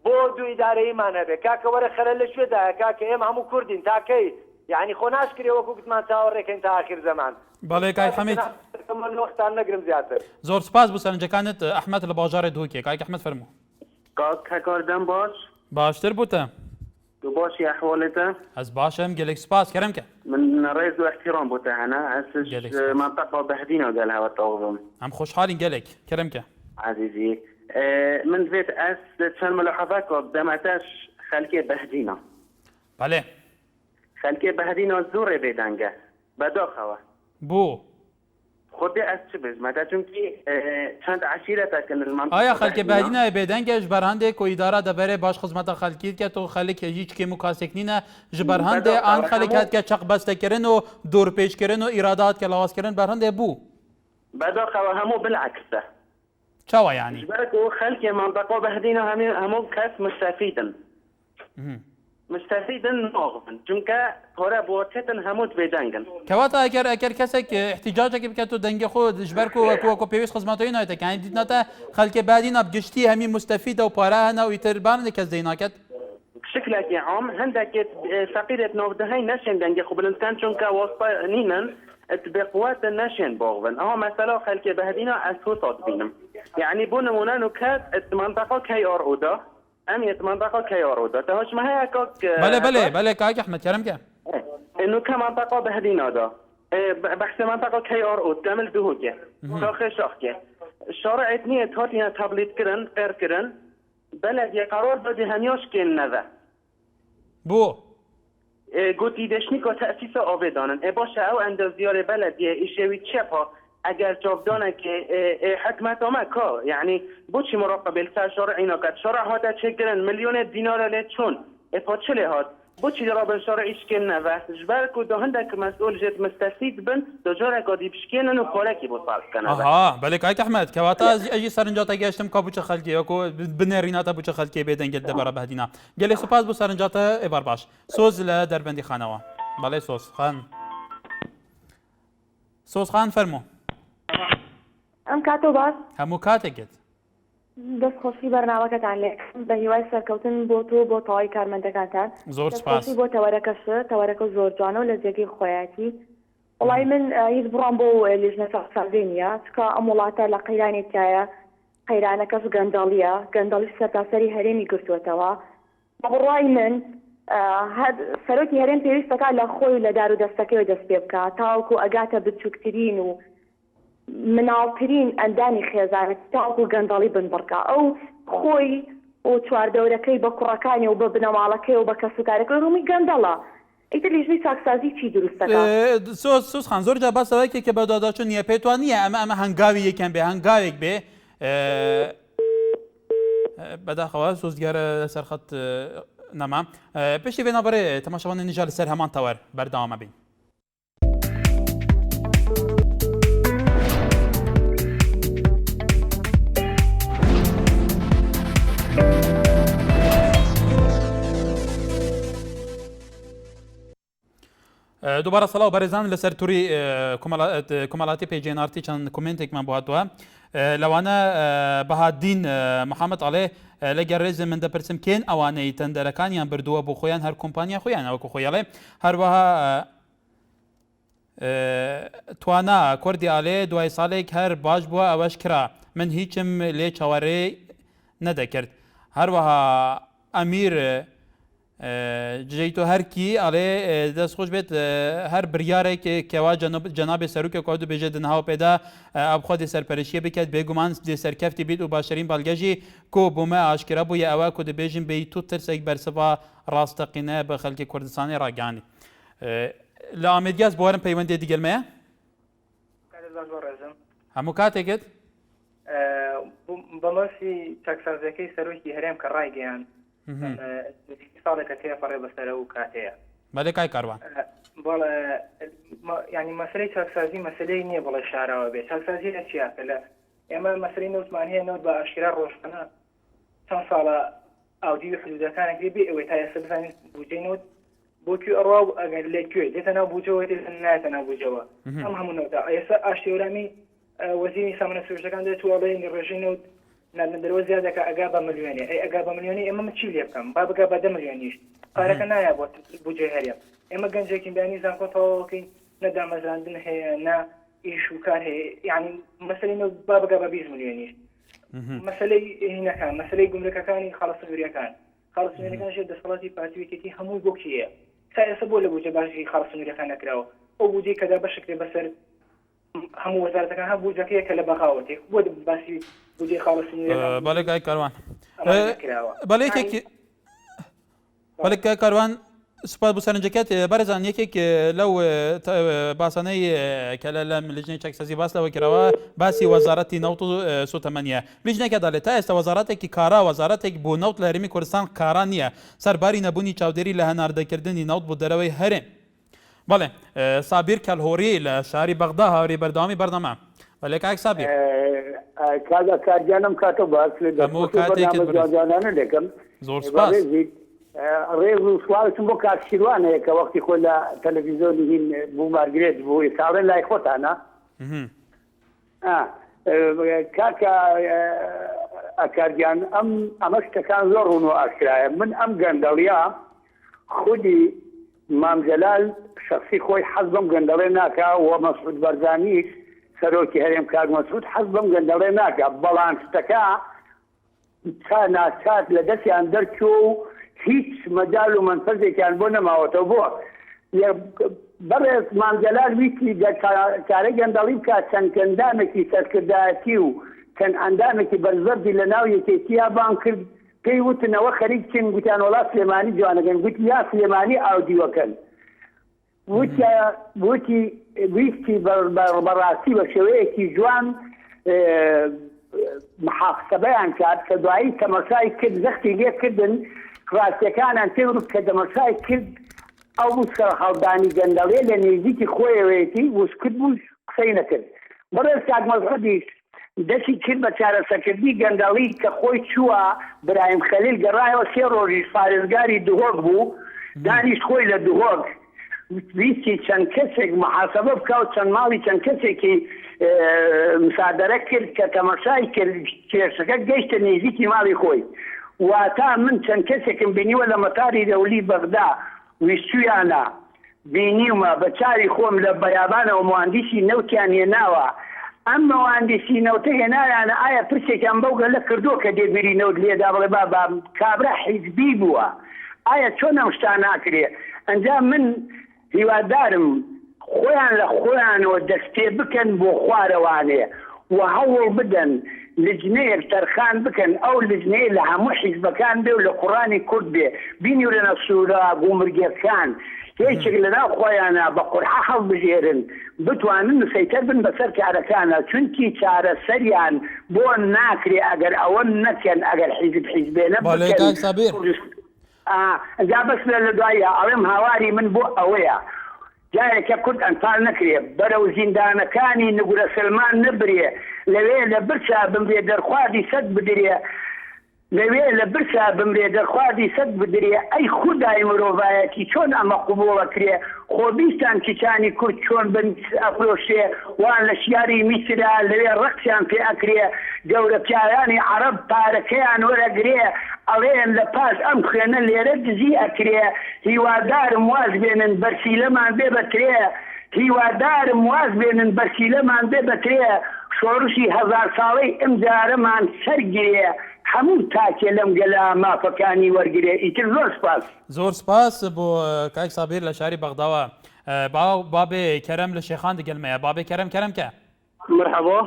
بۆ دوو ئیدارەیمان هەبێ کاکە وەرە خەرە لە شوێدایە کاکە ئێمە هەموو کوردین تاکەی یعنی خۆ ناشکرێ وەکو گوتمان چاوەڕێکەین تا ئاخر زەمان بەڵێ کای حەمید وەختان نەگرم زیاتر زۆر سپاس بۆ سەرنجەکانت ئەحمەد لە باژارێ دووکێ کاک ئەحمەد فەرموو کاکاردەم باش باشتر بووتە تو باشی أحوالته؟ از باشم گلك سپاس كرمك من رئيس واحترام بوته أنا أسس منطقة بهدينا وقالها والتوظم هم خوشحالين قالك كرمك عزيزي من بيت أس تشان ملاحظات وبدمتاش خلقية بهدينا بله خلقية بهدينا زوري بيدانجا بداخوة بو خودی از چه بزمت چون که چند عشیرت کن المنطقه آیا خلک بهدینه بدنگش برهنده کو اداره دبره باش خدمت خلکی که تو خلک هیچ کی مکاسکنینه جبرهنده آن خلکات که چق بسته کردن و دور پیش کردن و ارادات که لواس کردن برهنده بو بعدا خو همو بالعکسه چوا یعنی جبرك خلک منطقه بهدینه همو کس مستفیدن مستفيدا ناغفن چونکه هورا بوتتن هموت بيدنگن كواتا اگر كسك احتجاجك بكتو دنگ خود جبركو كو بيوس خدماتوي نايتك يعني ديناتا خلك بعدين بجشتي همي مستفيده وباراهنا ويتربان كز ديناكت شكلك يا عم عندك فقيرة نوبده هاي نشن دنگ خو بلنتان چونكه واسطه نينن بقوات النشن بوغبن اهو مثلا خلك بهدينا اسوطات بينم يعني بونمونا نكات منطقه كي ار اودا أميت منطقة كيارودا تهش ما هي كوك بله كاك أحمد كرم كه إنه كمنطقة بهدينا دا بحث منطقة كيارود كامل دهوكه شاخه الشارع اتنية تهاتينا تابليت كرن غير كرن بلد يقرار بدي همياش كن نذا بو گوتی دشنیکا تأسیس آبدانن باشه او اندازیار بلدیه ایشوی چپا اگر جاودانه که حکمت آمه که یعنی بوچی مراقب السر شارع اینا کد شارع هاته چکرن میلیون دینار لی چون پا چله هات بوچی رابن شارع ایشکن نوست جبر که دا هندک مسئول جد مستفید بن دا جارع که دیبشکنن و پارکی بطالت کنه آها بله که احمد که واتا اجی سرنجاتا گشتم که بوچه خلکی اکو بنریناتا بوچه خلکی بیدن گل دبارا بهدینا گلی سپاس بو سرنجاتا ایبار باش سوز لدربندی خانوا بله سوز خان فرمو ئەم کاتۆ باش هەموو کاتێکت دەستخۆشی بەرنامەکەتان لێ بە هیوای سەرکەوتن بۆ تۆ بۆ تەواوی کارمەندەکانتان زۆر سپاس بۆ تەوەرەکە زۆر جوانە و لە جێگەی خۆیەتی وڵای من هیچ بڕام بۆ لێژنە ساخسازی نییە چکە ئەم وڵاتە لە قەیرانێکایە قەیرانەکەش گەندەڵیە گەندەڵی سەرتاسەری هەرێمی گرتووەتەوە بە بڕای من سەرۆکی هەرێم پێویستەکە لە خۆی لە دار و دەستەکەی دەست پێ بکات تاوەکو ئەگاتە بچووکترین و مناڵترین ئەندانی خێزانێت تاوەکو گەندەڵی بنبڕکە ئەو خۆی و چواردەورەکەی بە کوڕەکانی و بە بنەماڵەکەی و بە کەسوکارەکەی ڕوومی گەندەڵە ئیتر لیژنەی چاکسازی چی دروستەکە سوز خان زۆر جا باسەوەیەکێک کە بەداداچوون نییە پێتوان نییە ئەمە هەنگاوی یەکەم بێ هەنگاوێک بێ بەداخەوە سوز دیارە لەسەر خەت نەما پێشی بێنەبەرێ تەماشاوانە نیژە لەسەر هەمان تەوەر بەردەوامە بین دووبارە سەڵاو بەڕێزان لەسەر تووری کۆمەڵاتی پێیجێنارتی چەند کمنتێکمان بۆ هاتووە لەوانە بەهادین محەممەد ئەڵێ لەگەر ڕێزم من دەپرسم کێن ئەوانەی تەندەرەکانیان بردووە بۆ خۆیان هەر کۆمپانیا خۆیان ئەوەکو خۆیاڵێ هەروەها توانا کوردی ئالێ دوای ساڵێک هەر باش بووە ئەوەش کرا من هیچم لێ چاوەڕێ نەدەکرد هەروەها ئەمیر جیتو هەرکی ئەڵێ دەستخۆش بێت هەر بریارێک کەوا جەنابێ سەرروکە کۆ بێژێ دنهاو پێدا ئەبخوا دێ سەرپەرشیە بکات بێگومان دێ سەرکەفتی بیت و باشترین بەڵگەژی کۆ بۆمە ئاشکرا بووە ئەوە کۆ دەبێژین بێ تو ترسێک بەرسەبا ڕاستەقینە بە خەڵکی کوردستانی ڕاگەانی لە ئامێدگاز بۆوارم پەیوەندێ دیگەلمەیە هەموو کاتێکت بەمەسی چاکسازەکەی سەرۆکی هەرێم کە ڕایگەیان ساڵێکە تێپەڕێ بەسەرە و کاتەیە بەڵێ کای کاروان ینی مەسلەی چاکسازی مەسلەی نییە بڵێ شارەوە بێت چاکسازی لە چیاکە لە ئێمە مەسلەی نوتمان هەیە نەوت بە ئاشکرا ڕۆژخانە چەند ساڵە ئاودی حدودەکانێکی بێ ئەوەی تا ئێستا بزانێت بودجەی نوت بۆکوێ ئەڕوا و ئەگەر لێکوێ دێتە ناو بودجەوە نایەتە ناو بودجەوە ئەم هەموو نەوتا ئێستا ئاشتێورامی وەزیری سامانە سروشتەکان دێت وڵێنی ڕێژەی نوت نادەرەوە زیادەکە ئەگا بە ملیۆنی ئەی ئەگا بە ملیۆنی ئێمە چی لێ بکەم با بگا بە 10 ملیۆنیش قارەکە نایە بۆ بودجەی هەرێم ئێمە گەنجێکی بیانی زانکۆتەوەکەی نەدامەزراندن هەیە نا ئیش و کار هەیە یعنی مەسەلەی با بگا بە 20 ملیۆنیش مەسەلەی هینەکان مەسەلەی گومرەکەکانی خاڵسنووریەکان خاڵسنووریەکانشێت دەسەڵاتی پارتیویەتی هەمووی بۆ کیە تا ئێستا بۆ لە بودجە باشی خاڵسنووریەکان نەکراوە ئەو بودجەی کەدا بەشکرێ بەسەر هەموو وەزارەتەکان هەم بودجەکەیە کە لە بەغاوەتێک بۆ باسی بودجەی خاڵسنووریەکان بەڵێ کای کاروان بەڵێ کای کاروان سوپاس بۆ سەرنجەکەت بەرەزان یەکێک لەو باسانەی کە لەم لیژنەی چەکسازی باس لەوە کراوە باسی وەزارەتی نەوت و سوتەمەنیە لیژنەکەدا لێت تا ئێستا وەزارەتێکی کارا وەزارەتێک بۆ نەوت لە هەرێمی کوردستان کارا نییە سەرباری نەبوونی چاودێری لە هەناردەکردنی نەوت بۆ دەرەوەی هەرێم بەڵێ سابیر کەلهۆری لە شاری بەغدا هاوری بەردەوامی بەردەما بەڵێ کاک سابیر کارجانم کاتۆ باس جوانانە دەکەم زۆر سپاس ڕێز و سوالتم بۆ کاکشیروانەیە کە وەختی خۆ لە تەلەڤیزۆنی هین بوو مارگرێت بوو ئێساڵێن لای خۆتانە کاکە ئەکارگیان ئەمە شتەکان زۆر ڕوون و ئاشکرایە من ئەم گەندەڵیا خودی مامجەلال شخصی خۆی حەز بەم گەندەڵێ ناکا و مەسعود بەرزانیش سەرۆکی هەرێم کاک مەسعود حەز بەم گەندەڵێ ناکا بەڵام شتەکە تا ناچات لە دەستیان دەرچوو و هیچ مەجال و منفەزێکیان بۆ نەماوەتەوە بۆ بەڕێز مامجەلال ویستی کارە گەندەڵی بکات چەند ئەندامێکی سەرکردایەتی و چەند ئەندامێکی بەرزەردی لە ناو یەکێتیا بان کرد پێی وتنەوە خەریک چین گوتیان وڵات سلێمانی جوانەکەن گوتی یا سلێمانی ئاودیوەکەن وتی ویستی بەڕاستی بە شێوەیەکی جوان محافسەبەیان کرد کە دوایی تەمەشای کرد زەختی لێ کردن ڕاستیەکانیان تێوت کە تەمەشای کرد ئەو بوو سەرهەڵدانی گەندەڵێ لە نێزیکی خۆیەوەیەتی وشکرد بوو قسەی نەکرد بەڕێز کاک مەزغەدیش دەستی کرد بە چارەسەرکردنی گەندەڵی کە خۆی چووە برایم خەلیل گەڕایەوە 3 ڕۆژیش پارێزگاری دهۆک بوو دانیش خۆی لە دهۆک ویستی چەند کەسێک محاسبە بکە و چەند ماڵی چەند کەسێکی مسادرە کرد کە تەمەشای کرد کێشەکە گەیشتە نێزیکی ماڵی خۆی واتە من چەند کەسێکم بینیوە لە مەتاری دەولی بەغدا ویستویانە بینیومە بە چاری خۆم لە بەیابانەوە مهندسی نەوتیان هێناوە ئەم مهندسی نەوتە هێنایانە ئایا پرسێکیان بەوگە لە کردو کە دێبیری نەوت لێدا بڵێ بابا کابرا حیزبی بووە ئایا چۆن ئەم شتان ناکرێ ئەنجام من هیوادارم خۆیان لە خۆیانەوە دەستێ بکەن بۆ خوارەوانێ و هەوڵ بدەن لجنەیەک تەرخان بکەن ئەو لجنەیە لە هەموو حیزبەکان بێ و لە قوڕانی کورد بێ بینی و لەنە سوورە گومرگەکان هیچێک لەناو خۆیانە بە قورحە هەڵبژێرن بتوانن مسەیتەر بن بەسەر کارەکانە چونکی چارەسەریان بۆ ناکرێ ئەگەر ئەوە نەکەن ئەگەر حیزبێنە ئەجا بەس لە دوایە ئەڵێم هاواری من بۆ ئەوەیە جارێکە کورد ئەنفال نەکرێ بەرەو زیندانەکانی نگورە سلمان نبرێ لەوێ لە برسا بمرێ دەرخوادی سەد بدرێ لەوێ لە برسا بمرێ دەرخوادی سەد بدرێ ئەی خودای مرۆڤایەتی چۆن ئەمە قوبوڵەکرێ خۆبیستان کیچانی کورد چۆن بن ئەفرۆشێ وان لە شیاری میسرا لەوێ ڕقسیان پێ ئەکرێ گەورە پیاوانی عەرەب پارەکەیان وەرەگرێ ئەڵێن لە پاش ئەم خوێنە لێرە دزی ئەکرێ هیوادارم واز بێنن بەرسیلەمان بێ بەترێ هیوادارم واز بێنن بەرسیلەمان بێ بەترێ شۆڕشی 1000 ساڵەی ئەمجارەمان سەرگرێ هەموو تاکێ لەم گەلا مافەکانی وەرگرێ ئیتر زۆر سپاس بۆ کاک سابیر لە شاری بەغداوە بابێ کەرەم لە شێخان دەگەلمەیە بابێ کەرەم مرحبا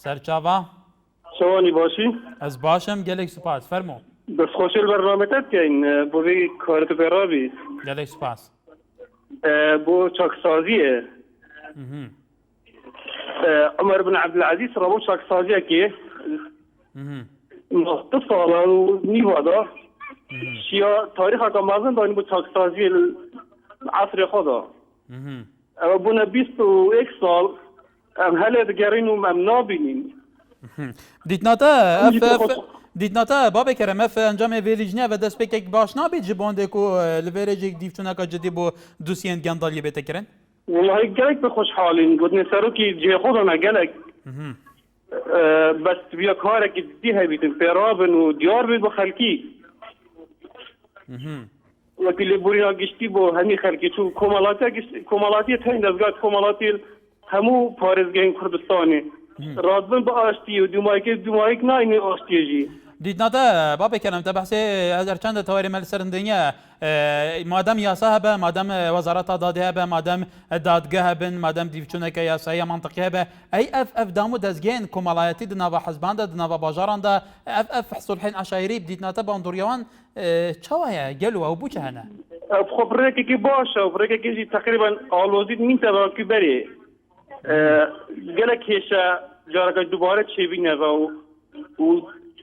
سەرچاوە شەوانی باشی ئەس باشم gelek سوپاس فەرموو دەستخۆشی بەرنامەتە بکەین بۆی کارت پێڕابی gelek سوپاس بۆ چاکسازیە عمر بن عەبدولعەزیز ڕەبۆ چاکسازیەکێ نۆ ساڵە و نیوەدا شیا تاریخەکە مازن داین بۆ چاکسازی عەسری خۆدا ئەوە بوونە 21 ساڵ ئەم هەلێ دەگەڕین و ئەم نابینین دیتناتە بابێ کەرەم ئەف ئەنجامێ vêlijinê ve destpêkek baş nabێت ji bandê ku li vê rêjek dîvçûneka cidî bۆ dosiyên gendaliyê bête kirin والله gelek bi xweşhalîn gotinê serokî cihê xwe dana gelek bes biya karekî cidî hebîtin pêrabin û diyar bê bi xelkî wekî lêborîna giştî bo hemî xelkî çû komalatiyê tên dezgat komalatiyê hemû parêzgehên Kurdistanê razbin bi aştiyê û dûmayek nayînê aştiyê jî دیتناتە بابێ کەرەم te behsê ezer çend tawarê me li serindêniye madem yasa hebe madem wezareta dadê hebe madem dadge hebin madem dîvçûneke yasaya mantiqî hebe ey ev damû dezgehên komalayetî di nava hezban de di nava bajaran de ev sulhên eşairî dîtnate bandoriyawan çawa ye gelo ew bû çi hene xwe birêkekî baş e birêkekî jî teqrîben alozî min tevakî berê gelek hêşe careke dubare çêbîne ve û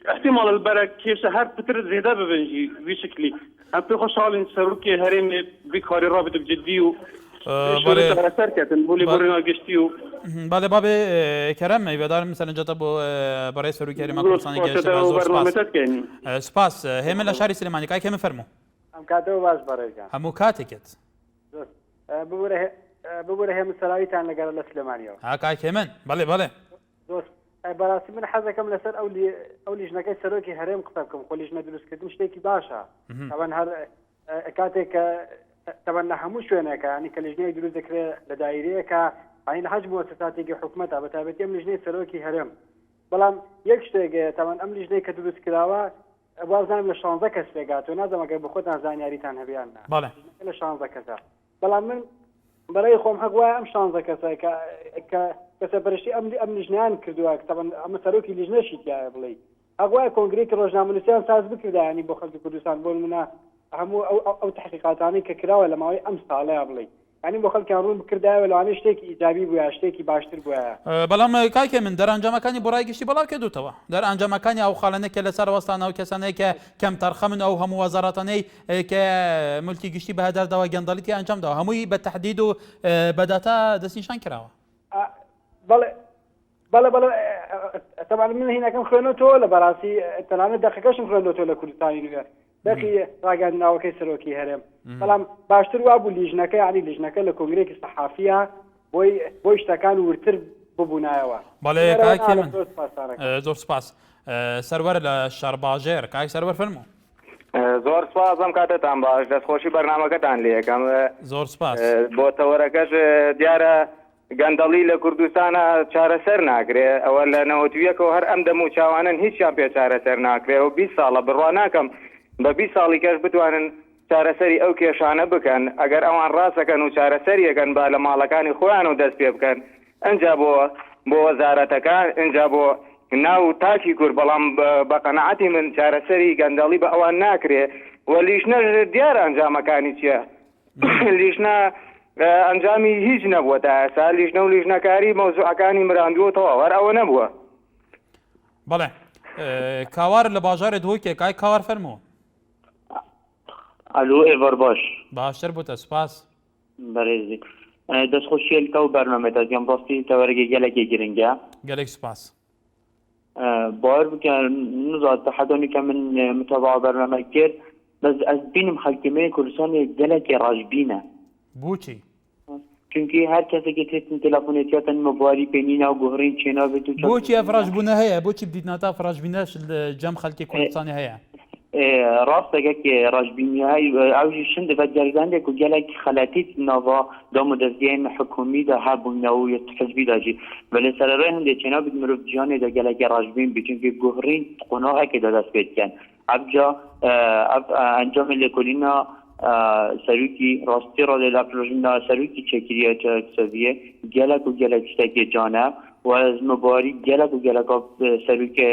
احتمال البرك كيف هر بتر زيادة ببنجي بشكلي هم في خوشحالين سروكي هرم بكاري رابط بجدي و بله باب کرم می‌دارم مثلا جتا با برای سروکی هرم کردستانی که سپاس همه لشاری سلیمانی که همه فرمو هم کاتو باش برای همو کاتیکت ببوره هم سلاویتان لگرا لسلیمانیو ها که همه بله بله بەڕاستی من حەزەکەم لەسەر ئەو لیژنەکەی سەرۆکی هەرێم قسە بکەم خۆ لیژنە دروستکردن شتێکی باشە تەبەن هەر کاتێک کە تەبەن لە هەموو شوێنێکە ینی کە لیژنەیە دروست دەکرێت لە دایرەیەکە ینی لە هەج مؤسساتێکی حکومەتە بەتایبەتی ئەم لیژنەی سەرۆکی هەرێم بەڵام یەک شتێکە تەبەن ئەم لیژنەی کە دروست کراوە بازانم لە 16 کەس پێگاتەوە نازەمەگەر بە خۆتان زانیاریتان هەبیاننا لە 16 کەسە بەڵام من بەڕێی خۆم حەق وایە ئەم 16 کەسە کە کەسەپەرشتی ئەم لیژنیان کردووە تەبەن ئەمە سەرۆکی لیژنەشی تایە بڵێ ئەوە کۆنگرێکی ڕۆژنامەنووسیان ساز بکردا ینی بۆ خەڵکی کوردستان بۆ نمونە هەموو ئەو تحقیقاتانەی کە کراوە لە ماوەی ئەم ساڵەیە بڵێ ینی بۆ خەڵکیان ڕوون بکردایەوە لەوانەیە شتێکی ئیجابی بووە شتێکی باشتر بووە. بەڵام کاکێ من دەرەنجامەکانی بۆ ڕای گشتی بەڵاو کردوتەوە دەرەنجامەکانی ئەو خاڵانێکە لەسەر وەستانە و کەسانەیە کە کەم تەرخە من ئەو هەموو وەزارەتانەی کە ملکی گشتی بەهەدەرداوە گەندەڵیتی ئەنجامداوە هەمووی بە تەحدید و بەداتا دەستنیشان کراوە. بەڵێ تەمان من هینەکەم خوێنەوە لە بەڕاستی تەنانەت دەقەکەشم خوێنەوە لە کوردستانی نوێ دەقی ڕاگەاندناوەکەی سەرۆکی هەرێم بەڵام باشتر وا بوو لیژنەکە ینی لیژنەکە لە کۆنگرێکی سەحافیە بۆی شتەکان ورتر ببوونایەوە. بەڵێ کاکی من زۆر سپاس سەروەر لە شەڕباژێر کاک سەروەر فەرموو. زۆر سپاس ئەم کاتتان باش دەستخۆشی بەرنامەکەتان لێ یەکەم زۆر سپاس بۆ تەوەرەکەش دیارە گەندەڵی لە کوردستانە چارەسەر ناکرێ ئەوە لە نەوەتویەکەوە هەر ئەم دەم و چاوانن هیچیان پێ چارەسەر ناکرێ و 20 ساڵە بڕوا ناکەم بە 20 ساڵی کەش بتوانن چارەسەری ئەو کێشانە بکەن ئەگەر ئەوان ڕاستەکەن و چارەسەریەکەن با لە ماڵەکانی خۆیان و دەست پێ بکەن ئەنجا بۆ وەزارەتەکان ئەنجا بۆ ناو تاکی کورد بەڵام بە قەنەعەتی من چارەسەری گەندەڵی بە ئەوان ناکرێ و لیژنە دیارە ئەنجامەکانی چییە لیژنە ئەنجامی هیچ نەبووە تا ئێستا لیژنە و لیژنەکاری مەوزوعەکانی مراندووەتەوە وەر ئەوە نەبووە. بەڵێ کاوار لە باژارێت هۆکێ کای کاوار فەرمووە. ئەلو ئێوەر باش باشتر بووتە سپاس بەڕێزی دەستخۆشیێلکە و بەرنامەتە گەم ڕاستی تەوەرەگە گەلێکی گرنگە گەلێک سپاس باوەڕ بکەن نزات تەحەدۆنی کە من متابعە بەرنامە کرد بەس ئەس بینم خەڵکیمەیە کوردستانی گەلێکی ڕاژبینە بۆچی؟ چونکی هەر کەسێکی تێتن تەلەفۆنێتیاتەن مەبواری پێنینا و گوهڕین چێنا بێت و بۆچی ئەفراشبوونە هەیە بۆچی بدیتناتا فراشبینەش جەم خەڵکی کوردستانی هەیە ڕاستەکە ڕاژبینیهای ئەوژی شن دەبێت جەرگاندێک و گەلێکی خەلەتیت ناوە دامودەستگەین حکومیدا هەبوونەوە و حزبیداجی بەلێ سەرەڕای هەندێک چێنا بێت مرۆڤ جیانێدا گەلێکی ڕاژبین بێت چونکی گوهڕین قۆناغێکی دەدەست پێ بکەن ئەبجا ئەنجامی لێکۆلینا سەرروکی ڕاستی ڕۆژێ لە پرۆژندا سەرروکی چێکیریە سەڤیە گەلێک و گەلێک شتێکی جانە و از مباری گەلێک و گەلەکە سەرروکە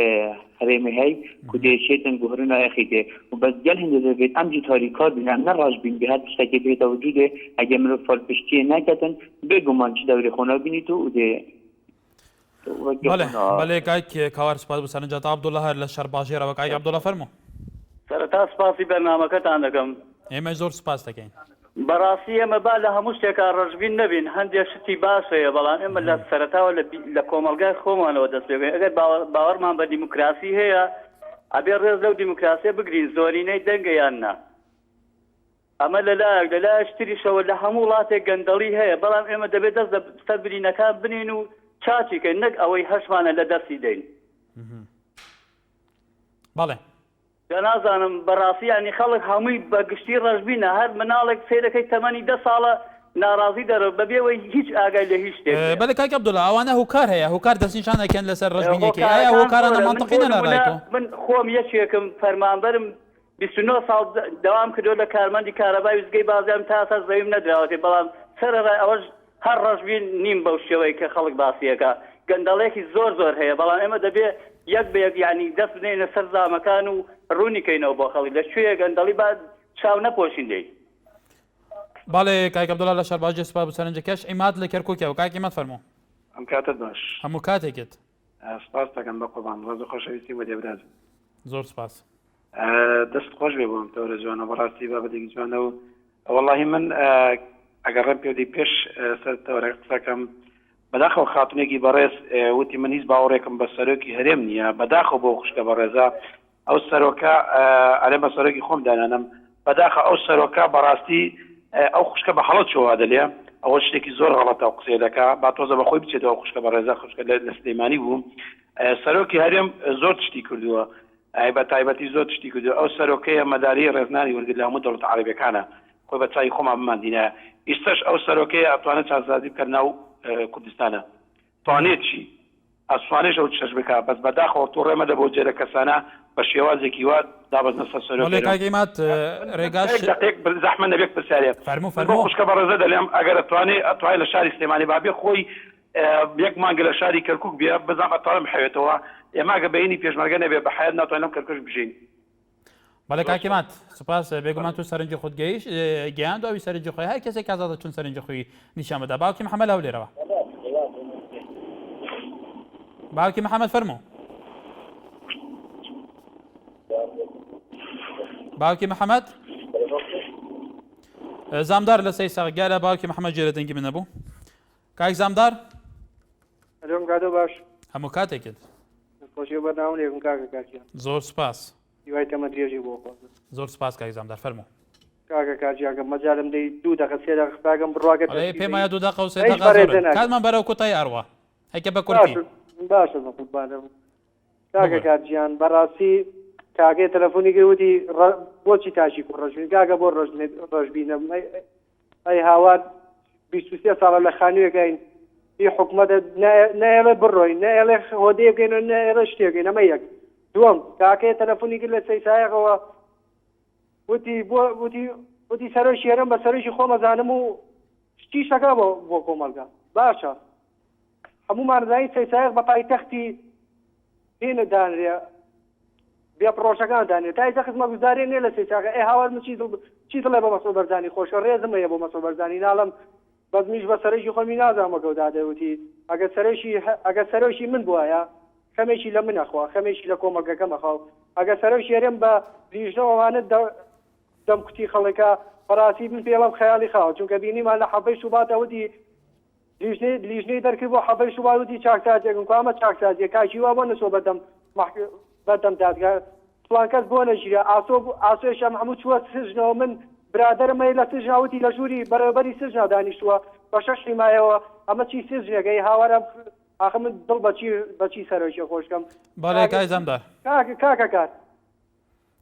هەرێمی هەی کو دێشێتن گوهرنا یەخیدێ و بەس گەل هەندێک دەبێت ئەمجی تاریکار بینان نەڕاژبین بهات شتێکی پێێتە وجودێ ئەگە مرۆڤ فەڵپشتیە ناکەتن بێگومان چ دەوری خۆنا بینیت و دێ بەڵێ کاک کاوار سپاس بۆ سەرنجات عەبدوڵڵا هەر لە شەڕباژێرەوە کاک عەبدوڵڵا فەرموو. سەرەتا سپاسی بەرنامەکەتان دەکەم ئێمە زۆر سپاس دەکەین. بەڕاستی ئێمە با لە هەموو شتێکا ڕژبین نەبین هەندێک شتی باشەیە بەڵام ئێمە لە سەرەتاوە لە کۆمەلگای خۆمانەوە دەست پێ ئەگەر باوەڕمان بە دیموکراسی هەیە ئەبێ ڕێز لەو دیموکراسیە بگرین زۆرینەی دەنگەیان نا ئەمە لەلایەک شتریشەوە لە هەموو وڵاتێک گەندەڵی هەیە بەڵام ئێمە دەبێت دەست سەر برینەکان بنین و چاچیکەین نەک ئەوەی هەشمانە لە دەستی دەین. بەڵێ نازانم بەڕاستی ینی خەڵک هەمووی بە گشتی ڕژبینە هەر مناڵێک سیرەکەی تەمەنی 10 ساڵە ناڕازی دەرە بەبێەوەی هیچ ئاگای لە هیچ شتێک. بەڵێ کاک عەبدوڵڵا ئەوانە هۆکار هەیە هۆکار دەستنیشانەکەن لەسەر ڕژبینێکی ئایا هۆکارانە مەنتەقی نەناڕایەوە؟ من خۆم یەکێکم فەرمانبەرم 29 ساڵ دەوام کردو لە کارمەندی کارەبای وزگەی بازیام تا ئێستا زەویم نەدراوەتێ بەڵام سەرەڕای ئەوەش هەر ڕژبین نیم بەو شێوەی کە خەڵک باسیەکە گەندەڵێکی زۆر هەیە بەڵام ئێمە دەبێت یەک بەیەک یعنی دەست بنێنە سەر زامەکان و ڕوونیکەینەوە بۆ خەڵک لەکوێیە گەندەڵی با چاو نەپۆشین دەی. بەڵێ کاک عەبدوڵڵا لە شەڕباژێر سپاس بۆ سەرنجەکەش ئیماد لە کەرکووکەوە کاک ئیماد فەرموو. ئەم کاتت باش هەموو کاتێکت سپاس دەکەم بە قوربان ڕێز و خۆشەویستی بۆ دێبراز زۆر سپاس دەست خۆش بێ بۆم تەورە جوانە بەڕاستی بابەتێکی جوانە و وەڵڵاهی من ئەگەر ڕێم پێ پێش سەر تەورە قسەکەم بەداخەوە خاتونێکی بەڕێز وتی من هیچ باوەڕێکم بە سەرۆکی هەرێم نییە بەداخەوە بۆ خوشکە بەڕێزە ئەو سەرۆکە ئەرێ بە سەرۆکی خۆم دانانم بەداخە ئەو سەرۆکە بەڕاستی ئەو خوشکە بە حەڵەت چۆوا دەلێ ئەوە شتێکی زۆر غەڵەتە و قسێ دەکا با تۆزە بەخۆی بچێتەوە خوشکە بەڕێزە خوشکە لە سلەیمانی بوو سەرۆکی هەرێم زۆر تشتی کردووە بە تایبەتی زۆر تشتی کردو ئەو سەرۆکەیە مەداری ڕێزنانی وەرگرت لە هەموو دەوڵەتە عەرەبیەکانە خۆی بە چای خۆمان بماندینە ئیستش ئەو سەرۆکەیە ئەتوانێت چارەسازی بکەن ناو کوردستانە توانێت چی ئەسوانێش ئەو چەش بکە بەس بەداخەوە تۆ ڕێمەدە بۆ جێرە کەسانە بە شێوازێکی وا دابەزنە سەر سەرۆکە کاگەیمات ڕێگاش زەحمە نەبێت پرسیارێت فەرموو خوشکە بەڕێزە دەڵێم ئەگەر ئەتوانێت لە شاری سلێمانی بابێ خۆی یەک مانگە لە شاری کەرکوک بێ بزانمە تاڵم حەوێتەوە ئێماگە بەینی پێشمەرگە نەبێ بە حیات ناتوانین کەرکوش بژین. بەڵێ کاکیمات سپاس بێگومان تو سەرنجی خۆت گەیاند ئەوی سەرنجی خۆی هەر کەسێک ئازادە چون سەرنجی خۆی نیشان بەدا. باوکی محەممەد هەو لێرەوە. باوکی محەممەد فەرموو. باوکی محەممەد زامدار لە سەی ساغگارە باوکی محەممەد جێرە دەنگی من نەبوو. کاک زامدار کاتۆ باش هەموو کاتێکت خۆشی بەناو لێکم کاکە کاکیان زۆر سپاس دیوای تەمە درێژی بۆ زۆر سپاس کاک زامدار فەرموو. کاکە کاجیاکە مەجالم دەی 2 دقە 3 دقە سپاگەم بڕواکە پێم وایە 2 دقە و 3 دقە کاتمان بەرەو کوتای ئەڕوا هەیکە بە کورتی باشە قوربانم. کاکە کاجیان بەڕاستی کاکەی تەلەفۆنی گەوتی بۆچی تاشی کوڕژبین کاکە بۆ ڕۆژبینم ئەی هاوار 23 ساڵە لە خانوویەکەین هی حکومەتە نایڵێ بڕۆین نایڵێ هۆدەیەکەین و نایڵێ شتێکین ئەمە یەک. دووەم کاکەی تەلەفۆنی کرد لە سەیسایەکەوە وتی سەرۆ شێرم بە سەرۆشی خۆمەزانم و شتی شەکە بۆ کۆمەلگا باشە هەمومان زانی سەیسایەک بە پایتەختی هێنە دانرێ بیا پرۆژەکان دانێت تا ئێستا خزمەتگوزارێ نیە لە سەیساکە ئێ هاوار من چی دڵێ بە مەسۆل بەرزانی خۆشە ڕێزم هەیە بۆ مەسۆل بەرزانی ناڵم بەزمیش بە سەرۆشی خۆمی نازانمەگەوت دادەوتی ئەگە سەرۆشی من بووایە خەمێکی لە منەخوا خەمێکی لە کۆمەلگەکەم ئەخاو ئەگە سەرۆ شێرم بە لیژنەوەوانت دەم کوتی خەڵێکە بەڕاستی من پێڵم خەیاڵی خاوە چونکە بینیمان لە حەبەی شوباتەوتی لیژنەی دەرکرد بۆ حەبەی شوباوتی چاکسازێکم کو ئەمە چاکسازیە کاکی وا بۆ نەسۆ بەدەم دادگا فڵان کەس بۆ نەژیرە ئاسۆیشەم هەموو چووە سژنەوە من برادرمەی لە سژناوتی لە ژووری بەرەبەری سژنا دانیشتووە بە 6 حیمایەوە ئەمە چی سژنەکەی هاوارە ئاخ من دڵ بەچی سەرۆشی خۆشکەم. باڵێ کای زەمدار کاکە کات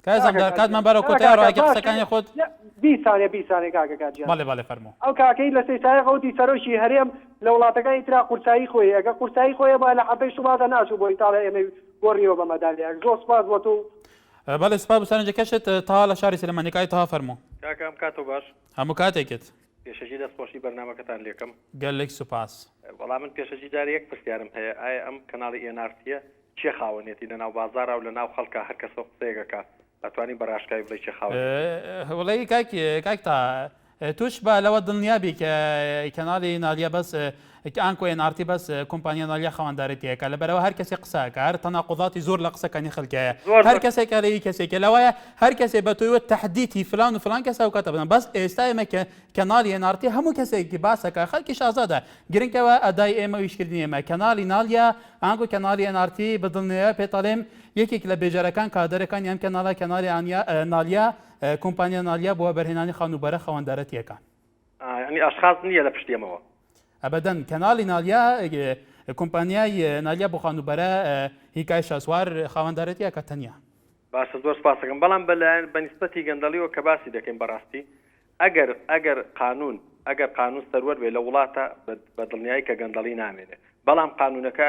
کای زەمدار کاتمان بەرەو کۆتای ڕاگە قسەکانی خۆت 20 ثانیە کاکە کاتجیان باڵێ فەرموو. ئەو کاکەی لە سەیسایەکەوتی سەرۆشی هەرێم لە وڵاتەکانی ترا قورسایی خۆی ئەگە قورسایی خۆیە با لە حەبەی شوباتە ناچوو بۆ ئیتاڵیا ئێمە گۆڕیەوە بە مەدالیەک زۆر سپاس بۆ تۆ. بەڵێ سپاس بۆ سەرنجەکەشت تا لە شاری سلێمانیەکەی تا فەرموو. کاکەم کاتۆ باش هەموو کاتێکت پێشەجی دەستخۆشی بەرنامەکەتان لێکم گەلێک سوپاس. وەڵام من پێشەجی جارێک یەک پرسیارم هەیە ئایا ئەم کەناڵی ئێنارتیە چێ خاوەنێتی لە ناو بازارە و لە ناو خەڵکە هەر کەسە قسەیەکەکە ئەتوانین بەڕاشکای بڵێ چێ خاوەن وڵی کاک تا توش بە لەوە دڵنیابی کە کەناڵی نالیا بەس ئانکۆ ئێنارتی بەس کۆمپانیا نالیا خەواندارێتیەکە لەبەرەوە هەر کەسێک قسەکە هەر تەناقوضاتی زۆر لە قسەکانی خەڵکەیە هەر کەسێکە لە کەسێکە لەوەیە هەر کەسێک بە تۆیوە تەحدیتی فلان و فلان کەسە و کاتە بدەن بەس ئێستا ئێمە کەناڵی ئێنارتی هەموو کەسێکی باسەکە خەڵکیش ئازادە گرنگەوە ئەدای ئێمە ویشکردنی ئێمە کەناڵی نالیا ئانکۆ کەناڵی ئێنارتی بەدڵنیە پێتەڵێم یەکێک لە بێژەرەکان کادەرەکان یان کەناڵی نالیا کۆمپانیا نالیا بۆ بەرهێنانی خانوبەرە خەواندارەتیەکان ینی ئاشخاص نییە لە پشتێمەوە ئەبەدەن کەناڵی نالیا کۆمپانیای نالیا بۆ خانوبەرە هیکای شاسوار خاوەندارەتیەکە تەنیا. باشە زۆر سپاسەکەم بەڵام بەلایەن بەنسبەتی گەندەڵیەوە کە باسی دەکەین بەڕاستی ئەگەر قانون سەروەر بێ لە وڵاتە بە دڵنیایی کە گەندەڵی نامێنێ بەڵام قانونەکە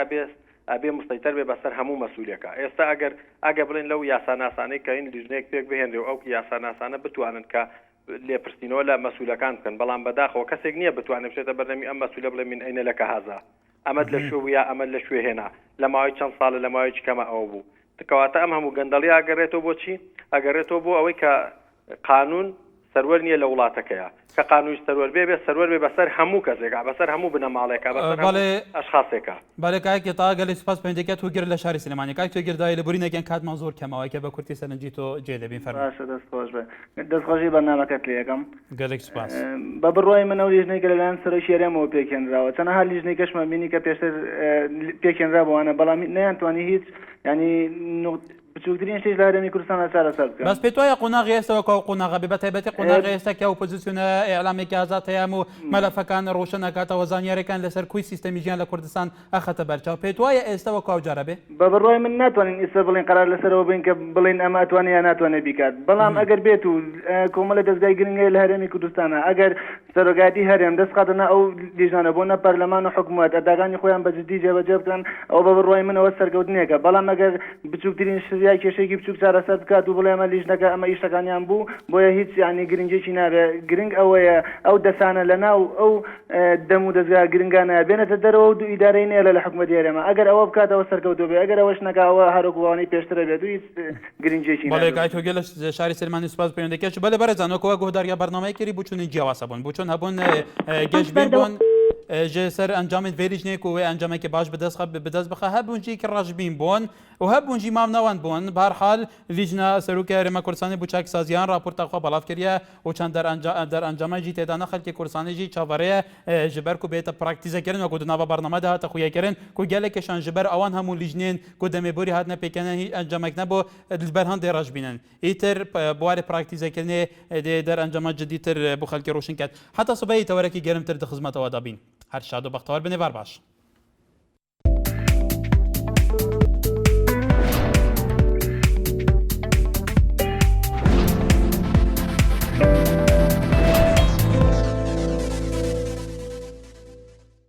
ئەبێ مستەیتەر بێ بەسەر هەموو مەسوولەکە ئێستا ئەگەر بڵێن لەو یاساناسانەی کە این لیژنەیەک پێک بهێنرێ و ئەو یاساناسانە بتوانن کە لێپرسینەوە لە مەسوولەکان بکەن بەڵام بەداخەوە کەسێک نییە بتوانێت بچێتە بەردەمی ئەم مەسوولە بڵێ من ئەینە لەکە هازا ئەمەد لە شوێ یا ئەمە لە شوێ هێنا لە ماوەی چەند ساڵە لە ماوەیەکی کەمە ئەوە بوو کەواتە ئەم هەموو گەندەڵی ئەگەڕێتەوە بۆچی ئەگەڕێتەوە بۆ ئەوەی کە قانون سەروەر نییە لە وڵاتەکەیە کە قانونی سەروەر بێ سەروەر بێ بەسەر هەموو کەسێکە بەسەر هەموو بنەماڵێکە بەسەر ئەشخاصێکە. باڵێ کاکی تا گەلی سپاس پێنجەکە تۆ گیر لە شاری سلێمانی کاک تۆ گیردای لە بورینەکەن کاتمان زۆر کەمەوەی کە بە کورتی سەرنجی تۆ جێ دەبین فەرموو. باشە دەستخۆش بێ دەستخۆشی بەرنامەکەت لێ یەکەم گەلێک سپاس. بە بڕۆی من ئەو لیژنەی کە لەلایەن سەرۆکی هەرێمەوە پێکهێنراوە تەنها لیژنەی کەشمان بینی کە پێشتر پێکهێنرابووانە بەڵام نەیانتوانی هیچ ینی بچووکترین شتێک لە هەرێمی کوردستان چارەسەر بکەن. بەس پێ تۆیە قۆناغی ئێستەوە کە قۆناغە بێ بەتایبەتی قۆناغی ئێستا کە ئۆپۆزیسیۆنە ئێعلامێکی ئازاد هەیە و مەلەفەکان ڕۆشن نەکاتەوە زانیاریەکان لەسەر کوی سیستەمی ژیان لە کوردستان ئەخەتە بەرچاو پێ وایە ئێستەوە کاو جارە بێ بە بڕۆی من ناتوانین ئێستا بڵین قەرار لەسەرەوە بین کە بڵین ئەمە ئەتوانێت یا ناتوانێت بیکات بەڵام ئەگەر بێت و کۆمەڵە دەستگای گرنگی لە هەرێمی کوردستانە ئەگەر سەرۆکاتی هەرێم دەستخاتنە ئەو لیژانە بۆ نە پەرلەمان و حکوومەت ئەداگانی خۆیان بەجددی جێبەجێ بکەن ئەو بە بڕۆی منەوە سەرکەوتنیەکە بەڵام ئەگەر بچووکترین شتیان یا کێشێکی بچوک چارەسەر بکات و بڵێ ئەمە لیژنەکە ئەمە ئیشەکانیان بوو بۆیە هیچ ینی گرنگێکی نابێ گرنگ ئەوەیە ئەو دەسانە لە ناو ئەو دەم و دەستگا گرنگانە بێنێتە دەرەوە و دوو ئیدارەی نێ لە حکومەتی هەرێما ئەگەر ئەوە بکاتەوە سەرکەوتۆ بێ ئەگەر ئەوەش نەکاوە هەروەکوانی پێشترە بێت و هیچ گرنگێکی بەڵێ گایتۆگە لە شاری سلمانی سوپاس پەیوەندەکەش بەلێ بەرەزانەوەکەوە گۆداریە بەرنامەی کردی بچوونی جیاواسە بوون بچون هەبوون گەشتبین بوون ji ser encamên vê lîjnê ku wê encamekê baş bi dest bixe hebûn jî ki rejbîn bûn û hebûn jî mavnewan bûn bi her hal lîjna Serokê Herêma Kurdistanê bû çeksaziyan raporta xwe belav kiriye û çend derencama jî têdana xelkê Kurdistanê jî çavereye ji ber ku bête praktîzekirin ve ku di nava bername de hate xuyekirin ku gelekêşan ji ber awan hemû lîjnên ku demêborî hatine pêkene hî encamek nebû li ber hindê rejbînin îtir buwarê praktîzekirinê dê derencama cidîtir bû xelkê roşin ket heta sibehê tewerekî gerimtir di xizmeta we dabîn her şad û bextewar binê ber baş